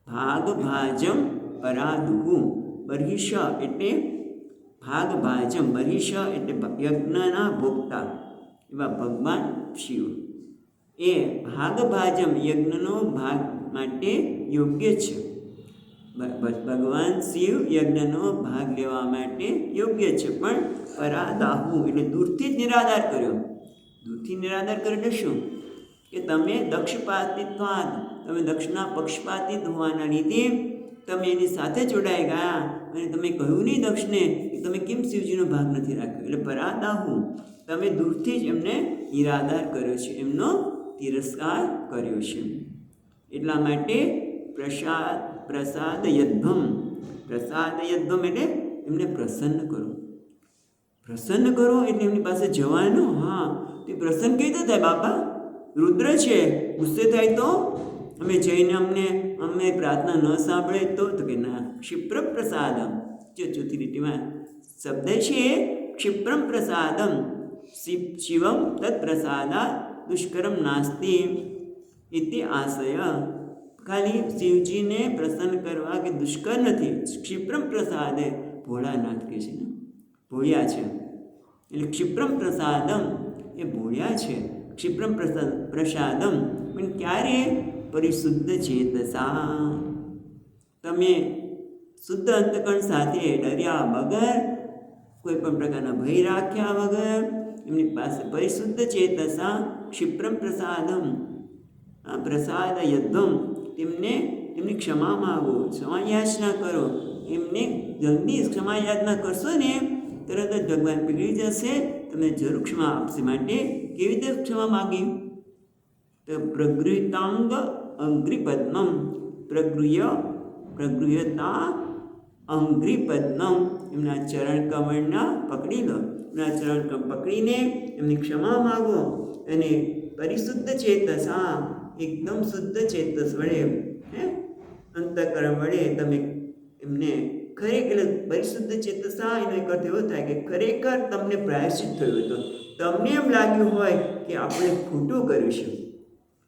ભાગભાજમ પરાદુહુ, બર્હિષ એટલે ભાગભાજમ, બર્હિષ એટલે યજ્ઞના ભોગતા એવા ભગવાન શિવ. એ ભાગભાજમ યજ્ઞનો ભાગ માટે યોગ્ય છે. ભગવાન શિવ યજ્ઞનો ભાગ લેવા માટે યોગ્ય છે, પણ પરાદાહુ એટલે દૂરથી જ નિરાધાર કર્યો. દૂરથી નિરાધાર કર્યો એટલે શું? કે તમે દક્ષપાતિત્વાદ, તમે દક્ષના પક્ષપાતિત હોવાના લીધે તમે એની સાથે જોડાઈ ગયા અને તમે કહ્યું નહીં દક્ષને કે તમે કેમ શિવજીનો ભાગ નથી રાખ્યો. એટલે પરાદાહુ તમે દૂરથી જ એમને નિરાધાર કર્યો છે, એમનો તિરસ્કાર કર્યો છે. એટલા માટે પ્રસાદ યદ્ભમ, પ્રસાદ યદ્ભમ એટલે એમને પ્રસન્ન કરો. પ્રસન્ન કરો એટલે એમની પાસે જવાનું. હા, તે પ્રસન્ન કેવી રીતે થાય બાપા? રુદ્ર છે, ગુસ્સે થાય તો અમે જઈને અમે પ્રાર્થના ન સાંભળે તો કે ના. ક્ષિપ્ર પ્રસાદમ, જો ચોથી લીટીમાં શબ્દ છે ક્ષિપ્રમ પ્રસાદમ, શિવમ તત્ પ્રસાદા દુષ્કરમ નાસ્તિ ઇતિ આશય. ખાલી શિવજીને પ્રસન્ન કરવા કે દુષ્કર નથી. ક્ષિપ્રમ પ્રસાદે ભોળાનાથ કે છે ને, ભોળિયા છે એટલે ક્ષિપ્રમ પ્રસાદમ એ ભોળિયા છે. ક્ષિપ્રમ પ્રસાદમ પણ ક્યારે? પરિશુદ્ધ ચેતસા, તમે શુદ્ધ અંતકરણ સાથે ડર્યા વગર, કોઈ પણ પ્રકારના ભય રાખ્યા વગર એમની પાસે પરિશુદ્ધ ચેતસા ક્ષિપ્રમ પ્રસાદમ, પ્રસાદ યદ્ધમ, તેમની ક્ષમા માગો, ક્ષમા યાચના કરો. એમને જલ્દી ક્ષમા યાચના કરશો ને તરત જ ભગવાન પીગળી જશે, તમને જરૂર ક્ષમા આપશે. માટે કેવી રીતે ક્ષમા માગી? તો પ્રગૃહિતાંગ અંગ્રિપદ્મમ, પ્રગૃહ્યતા અંગ્રિપદ્મમ, એમના ચરણ કમળના પકડી લો. એમના ચરણ કમળ પકડીને એમની ક્ષમા માગો. અને પરિશુદ્ધ ચેતસા, એકદમ શુદ્ધ ચેતસ વડે, અંતઃકરણ વડે તમે એમને ખરેખર પરિશુદ્ધ ચેતસા, એનો એક અર્થ એવો થાય કે ખરેખર તમને પ્રાયશ્ચિત થયું હતું. તમને એમ લાગ્યું હોય કે આપણે ખોટું કર્યું છે,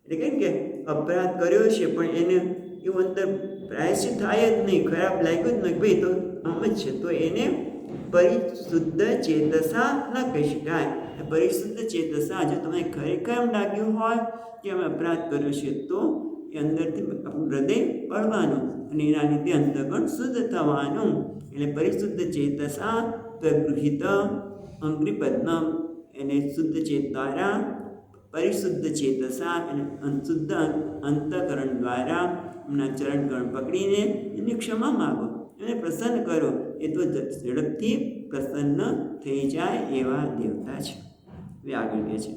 એટલે કેમ કે અપરાધ કર્યો છે પણ એને એવું અંદર પ્રાયશ્ચિત થાય જ નહીં, ખરાબ લાગ્યું જ નહીં, ભાઈ તો આમ જ છે, તો એને પરિશુદ્ધ ચેતસા ન કહી શકાય. પરિશુદ્ધ ચેતસા, જો તમને ખરેખર એમ લાગ્યું હોય કે અમે અપરાધ કર્યો છે તો એ અંદરથી આપણું હૃદય બળવાનું અને એના લીધે અંતઃકરણ શુદ્ધ થવાનું. એટલે પરિશુદ્ધ ચેતસા પ્રગૃહિત અંગ્રિપદ્મમ, એને શુદ્ધ ચેત દ્વારા, પરિશુદ્ધ ચેતસા અને શુદ્ધ અંતઃકરણ દ્વારા એમના ચરણકરણ પકડીને એની ક્ષમા માગો, એને પ્રસન્ન કરો. એ તો ઝડપથી પ્રસન્ન થઈ જાય એવા દેવતા છે. એ આગળ કહે છે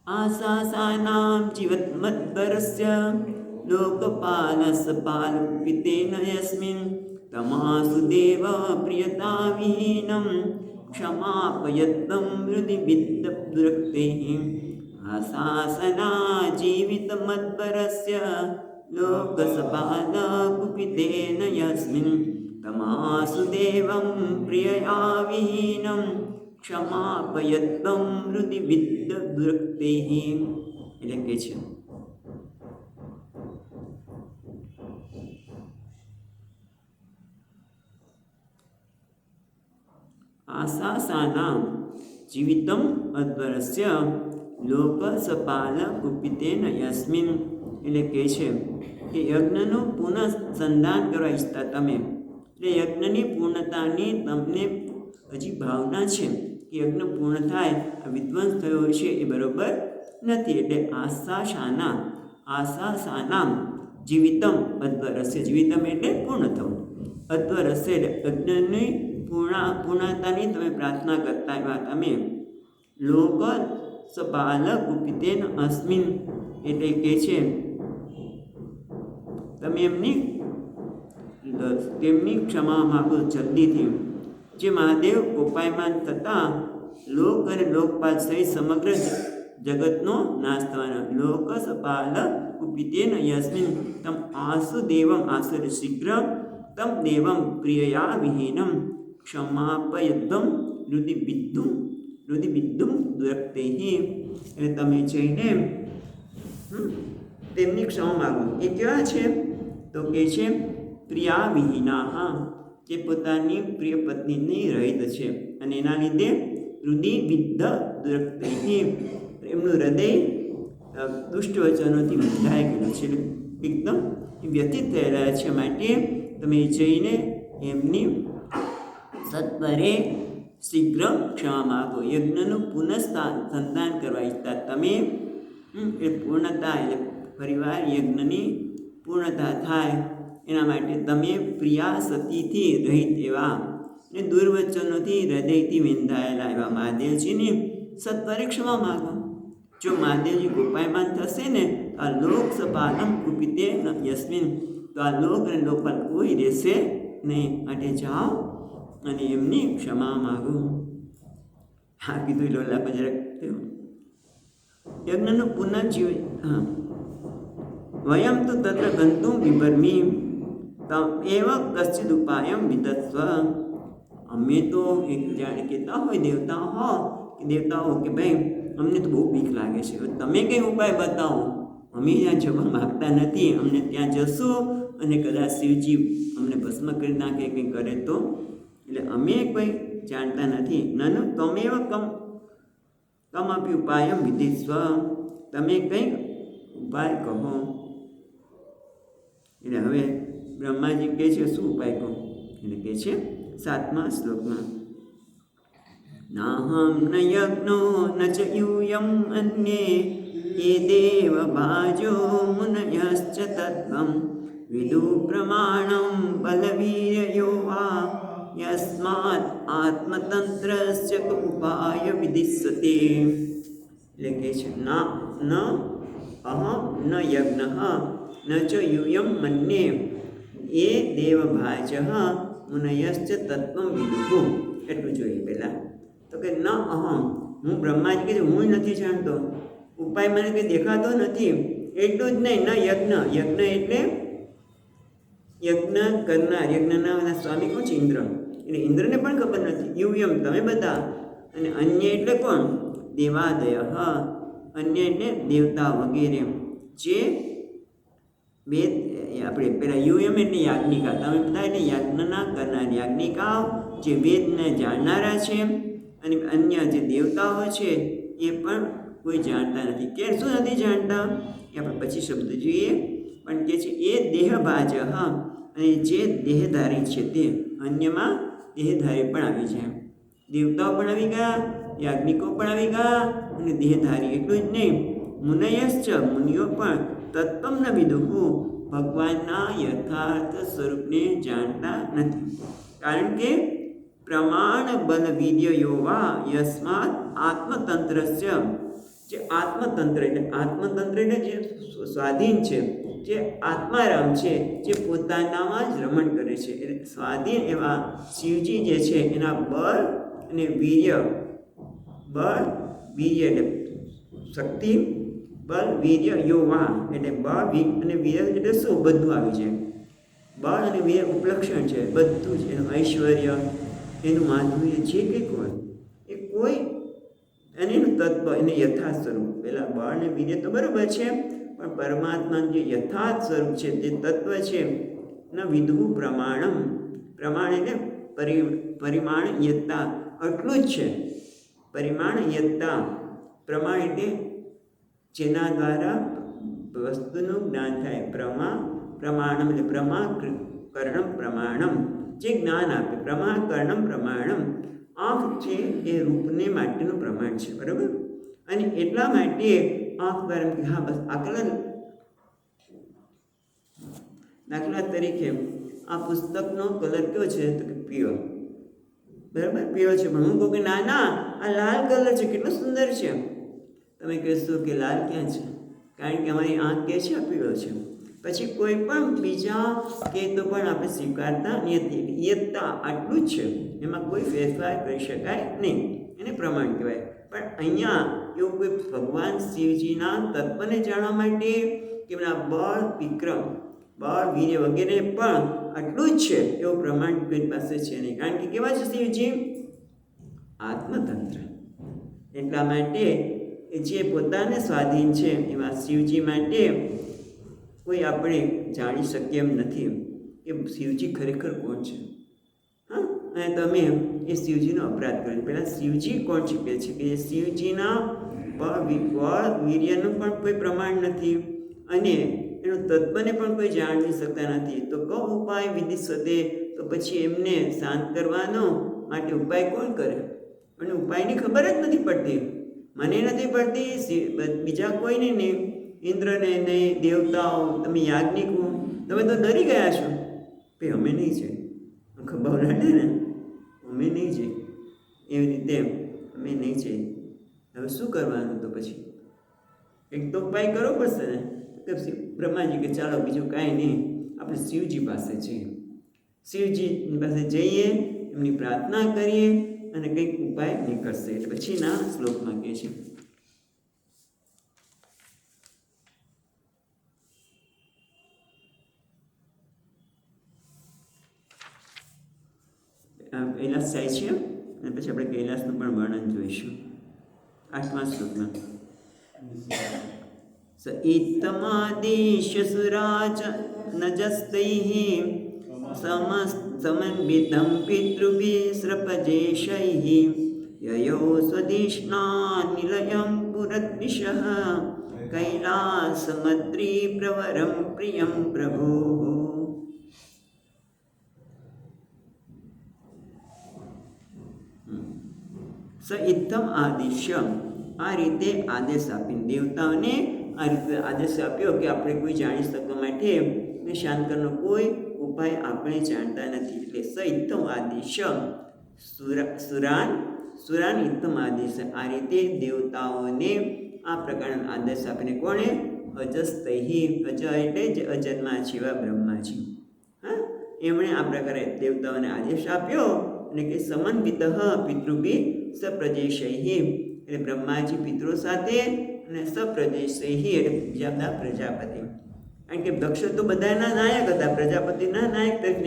આશાસાનામ જીવત્મદ્વરસ્ય લોકપાલસપાલપિતેન યસ્મિન તમાસુ દેવ પ્રિયતા વિહીનમ ક્ષમાપયત્તમ હૃદિ વિદ્દુરક્તૈઃ. આશાસના જીવિતમદ્વરસ્ય લોકસપાલકુપિતેન યસ્મિન તમાસુ દેવં પ્રિયયા વિહીનમ ક્ષમાપયત્તમ હૃદિ વિદ્દુરક્તૈઃ. એટલે કે છે આશાસાનામ જીવિતમ અદ્વરસ્ય લોકસપાલ કુપિતેન યસ્મિન. એટલે કહે છે કે યજ્ઞનું પુનઃ સંધાન કરવા ઈચ્છતા તમે, એટલે યજ્ઞની પૂર્ણતાની તમને હજી ભાવના છે કે યજ્ઞ પૂર્ણ થાય, આ વિધ્વંસ થયો છે એ બરોબર નથી. એટલે આશાસાનામ જીવિતમ અદ્વરસ્ય, જીવિતમ એટલે પૂર્ણ થવું, અદ્વરસ્ય એટલે યજ્ઞની પૂર્ણતાની તમે પ્રાર્થના કરતા એવા તમે લોક સપાલ કુપિતેન અસ્મિન. એટલે કે છે તમે તેમની ક્ષમા માગો જલ્દીથી. જે મહાદેવ કોપાયમાન થતાં લોક અને લોકપાલ સહિત સમગ્ર જગતનો નાશ થવાનો. લોક સપાલ કુપિતેન યસ્મિન તમ આસુ દેવમ, આસુ શીઘ્ર, તમ દેવમ પ્રિયયા વિહીનમ ક્ષમાપયદ્દમ હૃદિ વિદ્દુમ દુરક્તૈઃ. એટલે તમે જઈને તેમની ક્ષમા માગો. એ કેવા છે? તો કે છે પ્રિયા વિહીના, જે પોતાની પ્રિય પત્નીની રહિત છે અને એના લીધે હૃદિ વિદ્દ દુરક્તૈઃ, એમનું હૃદય દુષ્ટ વચનોથી બંધાઈ ગયેલું છે, એકદમ વ્યથિત થયેલા છે. માટે તમે જઈને એમની સત્વરે શીઘ્ર ક્ષમા માગો. યજ્ઞનું પુનઃસંધાન કરવા ઈચ્છતા તમે, એ પૂર્ણતા એટલે ફરીવાર યજ્ઞની પૂર્ણતા થાય એના માટે તમે પ્રિયા સતીથી રહિત એવા અને દુર્વચનોથી હૃદયથી વિંધાયેલા એવા મહાદેવજીની સત્વરે ક્ષમા માગો. જો મહાદેવજી કૃપાયમાન થશે ને તો આ લોક સપાલમ કુપિતે યસ્મિન, તો આ લોક અને લોકપાલ કોઈ રહેશે નહીં. માટે જાઓ અને એમની ક્ષમા માગો. હા કીધું લોલા જરાક થયું. યજ્ઞનું પુનર્જીવ હા વયમ તો તત્ર ગંતુમ વિભર્મી તમ એવ કશ્ચિદ ઉપાયમ વિદસ્વ. અમે તો એક જાણે કહેતા હોય દેવતાઓ કે ભાઈ અમને તો બહુ બીક લાગે છે, તમે કંઈ ઉપાય બતાવો, અમે ત્યાં જવા માગતા નથી, અમને ત્યાં જશું અને કદાચ શિવજી અમને ભસ્મ કરી નાખે કંઈ કરે તો, એટલે અમે કોઈ જાણતા નથી. નનુ તમેવ કમપી ઉપાયમ વિધિસ્વ, તમે કંઈક ઉપાય કહો. એટલે હવે બ્રહ્માજી કહે છે શું ઉપાય કહો, એટલે કહે છે 7મા શ્લોકમાં નાહમ ન યજ્ઞો ન ચ यूयम અન્યે ये देव भाजो मुनयश्च तत्त्वं विदु प्रमाणं बलवीर्यो वा यस्मात् आत्मतंत्रस्य उपाय विदिस्यते. એટલે કે છે ન અહમ ન યજ્ઞ ન ચ यूयम મન્યે એ દેવભાજ મુનયશ્ચ તત્વં વિદુઃ. એટલું જોઈએ પહેલાં તો કે ન અહમ, હું બ્રહ્માજી કે હું નથી જાણતો, ઉપાય મને કંઈ દેખાતો નથી. એટલું જ નહીં, ન યજ્ઞ, યજ્ઞ એટલે યજ્ઞ કરનાર, યજ્ઞના સ્વામી કોણ છે? ઇન્દ્ર. એટલે ઇન્દ્રને પણ ખબર નથી. યુયમ તમે બધા, અને અન્ય એટલે કોણ? દેવાદય, અન્ય એટલે દેવતા વગેરે, જે વેદ આપણે પેલા યુએમ એટલે યાજ્ઞિકા, તમે બધા એટલે યજ્ઞના કરનાર યાજ્ઞિકાઓ જે વેદને જાણનારા છે, અને અન્ય જે દેવતાઓ છે એ પણ કોઈ જાણતા નથી. કે શું નથી જાણતા એ આપણે પછી શબ્દ જોઈએ, પણ કે છે એ દેહભાજ, અને જે દેહધારી છે તે, અન્યમાં દેહધારી પણ આવી જાય, દેવતાઓ પણ આવી ગયા, યાજ્ઞિકો પણ આવી ગયા, અને દેહધારી. એટલું જ નહીં, મુનયશ્ચ, મુનિઓ પણ તત્વમ ન વિદુઃ, ભગવાનના યથાર્થ સ્વરૂપને જાણતા નથી. કારણ કે પ્રમાણ બલ વીર્યો વા યસ્માત આત્મતંત્રસ્ય, જે આત્મતંત્ર એટલે જે સ્વાધીન છે, જે આત્મારામ છે, જે પોતાનામાં જ રમણ કરે છે, એટલે સ્વાધીન એવા શિવજી જે છે એના બળ અને વીર્ય, બળ વીર્ય એટલે શક્તિ, બળ વીર્ય યોવા એટલે બળ અને વીર્ય એટલે શું? બધું આવી જાય. બળ અને વીર્ય ઉપલક્ષણ છે, બધું જ એનું ઐશ્વર્ય, એનું માધુર્ય જે કંઈક હોય એ કોઈ, અને એનું તત્વ, એને યથાર્થ સ્વરૂપ. પહેલાં બળ અને વીર્ય તો બરાબર છે, પણ પરમાત્માનું જે યથાર્થ સ્વરૂપ છે, જે તત્વ છે, ન વિદુઃ પ્રમાણમ, પ્રમાણ એટલે પરિમાણયતા, આટલું જ છે. પરિમાણયતા, પ્રમાણ એટલે જેના દ્વારા વસ્તુનું જ્ઞાન થાય. પ્રમાણમ એટલે કર્ણમ પ્રમાણમ, જે જ્ઞાન આપે. કર્ણમ પ્રમાણમ, આંખ છે એ રૂપને માટેનું પ્રમાણ છે, બરાબર. અને એટલા માટે આંખ દ્વારા કે હા બસ આકલન. દાખલા તરીકે આ પુસ્તકનો કલર કયો છે? તો કે પીળો, બરાબર, પીળો છે. પણ હું કહું કે ના ના આ લાલ કલર છે, કેટલો સુંદર છે. તમે કહેશો કે લાલ ક્યાં છે? કારણ કે અમારી આંખ કે છે આ પીળો છે. પછી કોઈ પણ બીજા કે તો પણ આપણે સ્વીકારતા નથી. યત્તા આટલું જ છે, એમાં કોઈ ફેરફાર કરી શકાય નહીં, એને પ્રમાણ કહેવાય. પણ અહીંયા એવું કોઈ ભગવાન શિવજીના તત્વને જાણવા માટે કે એમના બળ વિક્રમ, બળ વીર્ય વગેરે પણ આટલું જ છે, એવું પ્રમાણ કોઈ પાસે છે નહીં. કારણ કે કેવા છે શિવજી? આત્મતંત્ર. એટલા માટે જે પોતાને સ્વાધીન છે એવા શિવજી માટે કોઈ આપણે જાણી શકીએ એમ નથી કે શિવજી ખરેખર કોણ છે. અને તમે એ શિવજીનો અપરાધ કર્યો. પહેલાં શિવજી કોણ છે કે છે કે શિવજીના વીર્યનું પણ કોઈ પ્રમાણ નથી, અને એનું તત્વને પણ કોઈ જાણી શકતા નથી. તો ક ઉપાય વિધિસ્વતે, તો પછી એમને શાંત કરવાનો માટે ઉપાય કોણ કરે? મને ઉપાયની ખબર જ નથી પડતી, મને નથી પડતી, બીજા કોઈને નહીં, ઇન્દ્રને નહીં, દેવતાઓ, તમે યાજ્ઞિકો, તમે તો ડરી ગયા છો. ભાઈ અમે નહીં છે, ખબર લાગે ને, અમે નહીં છે, એવી રીતે અમે નહીં છે. હવે શું કરવાનું? તો પછી એક તો ઉપાય કરવો પડશે ને. તો બ્રહ્માજી કે ચાલો બીજું કાંઈ નહીં, આપણે શિવજી પાસે જઈએ, શિવજી પાસે જઈએ, એમની પ્રાર્થના કરીએ, અને કંઈક ઉપાય નીકળશે. એટલે પછીના શ્લોકમાં કહે છે કૈલાસ જાય છે અને પછી આપણે કૈલાસનું પણ વર્ણન જોઈશું 8મા શ્લોકમાં. સ ઇત્તમાદેશ્ય સુરાજ નજસ્તૈઃ સમન્વિતં પિતૃભિः સ્રપજેશૈઃ યયો સ્વધિષ્ણા નિલયં પુરદ્વિષઃ કૈલાસમદ્રી પ્રવરં પ્રિયં પ્રભોઃ. સ ઇત્થમ આદેશ્ય, આ રીતે આદેશ આપીને દેવતાઓને આ રીતે આદેશ આપ્યો કે આપણે કોઈ જાણી શકવા માટે શાંત કરવાનો કોઈ ઉપાય આપણે જાણતા નથી. એટલે સ ઇત્થમ આદેશ્ય સુરાન ઇત્થમ આદેશ, આ રીતે દેવતાઓને આ પ્રકારનો આદેશ આપીને કોણે? અજસ્તૈઃ, અજ એટલે જે અજન્મા છે એવા બ્રહ્માજી. હા, એમણે આ પ્રકારે દેવતાઓને આદેશ આપ્યો અને કે સમન્વિત પિતૃભિः સપ્રજેશૈઃ, એટલે બ્રહ્માજી પિતૃ સાથે અને સપ્રજેશૈઃ એટલે બીજા બધા પ્રજાપતિ. કારણ કે દક્ષ તો બધાના નાયક હતા, પ્રજાપતિના નાયક તરીકે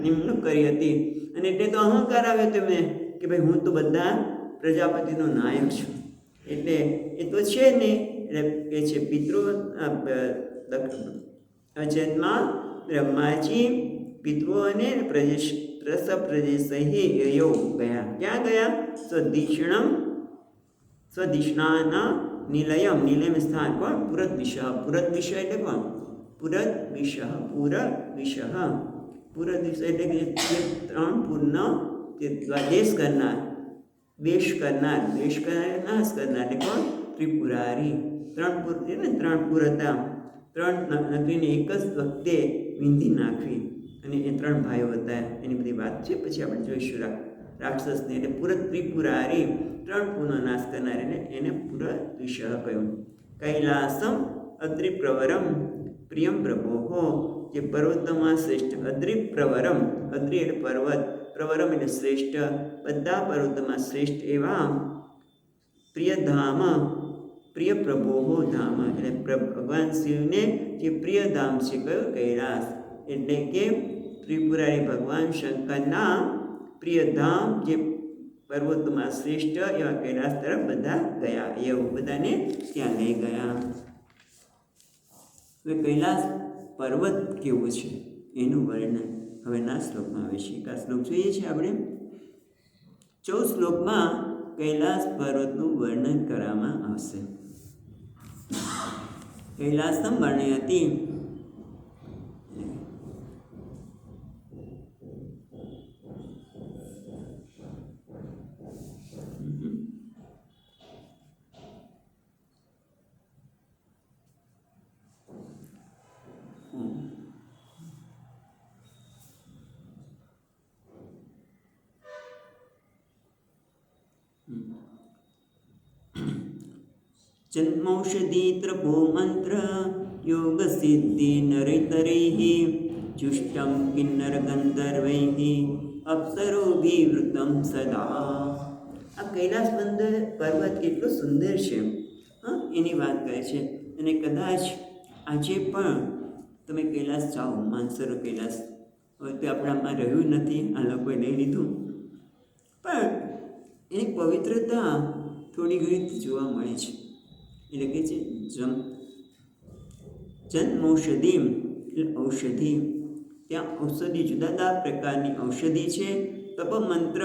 નિમણૂક કરી હતી અને એટલે તો અહંકાર આવ્યો તેમને કે ભાઈ હું તો બધા પ્રજાપતિનો નાયક છું. એટલે એ તો છે નહીં, એટલે કે છે પિતૃ અજન્મા બ્રહ્માજી પિતૃઓને સપ્રજેશૈઃ યયો ગયા. ક્યાં ગયા? સ્વધિષ્ણાના નિલયમ, નિલયમ સ્થાન કોણ? પુરદ્વિષઃ. પુરદ્વિષ એટલે કોણ? પુરદ્વિષઃ, પુરદ્વિષઃ, પુરદ્વિષ એટલે કે ત્રણ પૂર્ણ દેશ કરનાર, દેશ કરનાર, દેશ કરનાર નાશ કરનાર એટલે કોણ? ત્રિપુરારી. ત્રણ પુર ને ત્રણ પુર હતા, ત્રણ નગરીને એક જ વખતે વિંધી નાખવી અને એ ત્રણ ભાઈઓ હતા. એની બધી વાત છે, પછી આપણે જોઈશું. રાક્ષસને એટલે ત્રિપુરારી, ત્રણ પૂરનો નાશ કરનાર એને પુરદ્વિષ કહ્યું. કૈલાસમ અદ્રિપ્રવરમ પ્રિયમ પ્રભોઃ, જે પર્વતમાં શ્રેષ્ઠ. અદ્રિપ્રવરમ, અદ્રિ એટલે પર્વત, પ્રવરમ એટલે શ્રેષ્ઠ, બધા પર્વતમાં શ્રેષ્ઠ એવા પ્રિય ધામ, પ્રિય પ્રભોઃ ધામ એટલે ભગવાન શિવને જે પ્રિય ધામ છે કયું? કૈલાસ. એટલે કે ત્રિપુરારી ભગવાન શંકરના પ્રિય ધામ જે પર્વતમાં શ્રેષ્ઠ એવા કૈલાસ તરફ બધા ગયા. એવું બધાને ત્યાં લઈ ગયા. હવે કૈલાસ પર્વત કેવો છે એનું વર્ણન હવેના શ્લોકમાં આવે છે. આ શ્લોક જોઈએ છીએ આપણે. 14 શ્લોકમાં કૈલાસ પર્વતનું વર્ણન કરવામાં આવશે. કૈલાસમ વર્ણયતિ, જન્મૌષધિ તપો મંત્ર યોગ સિદ્ધિ નરિતરૈઃ ચુષ્ટમ કિન્નર ગંધર્વૈઃ અપ્સરોભિવૃતમ સદા. આ કૈલાસ પર્વત કેટલો સુંદર છે, એની વાત કરે છે. અને કદાચ આજે પણ તમે કૈલાસ જાઓ, માનસરો કૈલાસ, હવે તો આપણામાં રહ્યું નથી, આ લોકોએ લઈ લીધું, પણ એની પવિત્રતા થોડી ઘણી જોવા મળે છે. એટલે કે છે જન્મૌષધિ એટલે ઔષધિ, ત્યાં ઔષધિ જુદા જુદા પ્રકારની ઔષધિ છે. તપ મંત્ર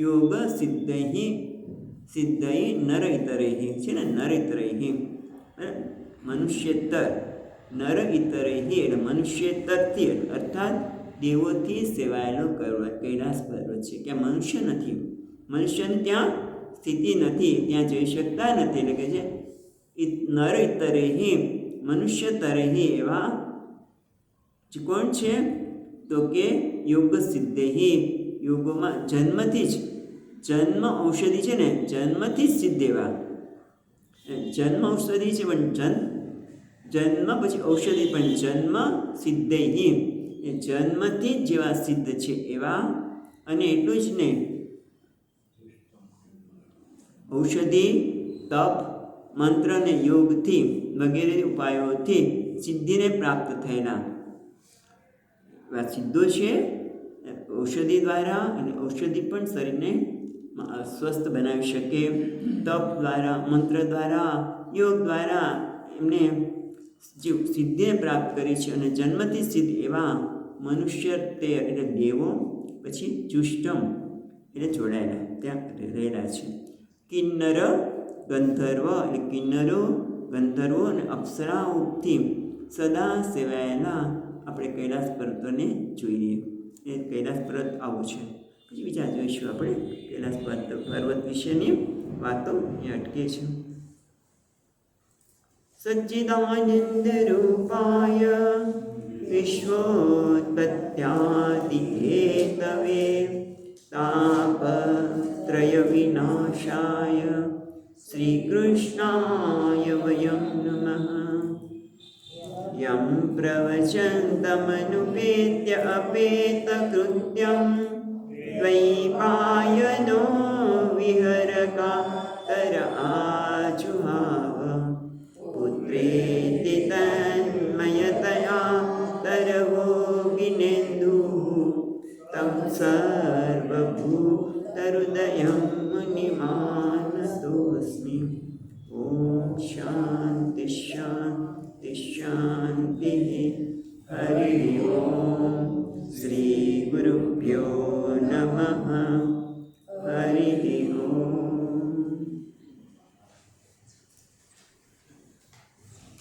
યોગ સિદ્ધૈ નર ઇતરૈઃ છે ને, નર ઇતરૈઃ મનુષ્યેતર, નર ઇતરૈઃ એટલે મનુષ્યેતરથી અર્થાત દેવોથી સેવાયેલો કૈલાસ પર્વત છે. ત્યાં મનુષ્ય નથી, મનુષ્યને ત્યાં સ્થિતિ નથી, ત્યાં જઈ શકતા નથી. એટલે કે છે નર ઇતરૈઃ મનુષ્ય તરૈઃ એવા કોણ છે? તો કે યોગ સિદ્ધૈઃ, યોગમાં જન્મથી જ, જન્મ ઔષધિ છે ને, જન્મથી જ સિદ્ધ એવા. જન્મ ઔષધિ છે પણ જન્મ પછી ઔષધિ પણ જન્મ સિદ્ધૈઃ એ જન્મથી જ જેવા સિદ્ધ છે એવા. અને એટલું જ નહીં, ઔષધિ, તપ, મંત્ર અને યોગથી વગેરે ઉપાયોથી સિદ્ધિને પ્રાપ્ત થયેલા સિદ્ધો છે, ઔષધિ દ્વારા, અને ઔષધિ પણ શરીરને સ્વસ્થ બનાવી શકે. તપ દ્વારા, મંત્ર દ્વારા, યોગ દ્વારા એમને જે સિદ્ધિને પ્રાપ્ત કરી છે. અને જન્મથી સિદ્ધ એવા મનુષ્ય તે એટલે દેવો, પછી જુષ્ટમ એટલે જોડાયેલા ત્યાં રહેલા છે. કિન્નર ગંધર્વ એટલે કિન્નરો, ગંધર્વો અને અપ્સરાઓથી સદા સેવાયેલા આપણે કૈલાસ પર્વતને જોઈએ. એ કૈલાસ પર્વત આવું છે. પછી બીજા જોઈશું આપણે કૈલાસ પર્વત વિશેની વાતો એ અટકે છે. સચ્ચિદાનંદ રૂપાય વિશ્વોત્પત્યાદિ હેતવે તાપત્રય વિનાશાય શ્રી કૃષ્ણાય વયં નમઃ. યં પ્રવચन्तમનુપેત્ય અપેતકૃત્યં દ્વૈપાયનો વિહરકાતર આજુહાવ. પુત્રેતિ તન્મયતયા તરવો વિનેન્દુઃ तं सर्वभूतहृदयं मुनिमानतोऽस्मि. ॐ शान्ति शान्ति शान्तिः. हरि ओम श्री गुरुभ्यो नमः.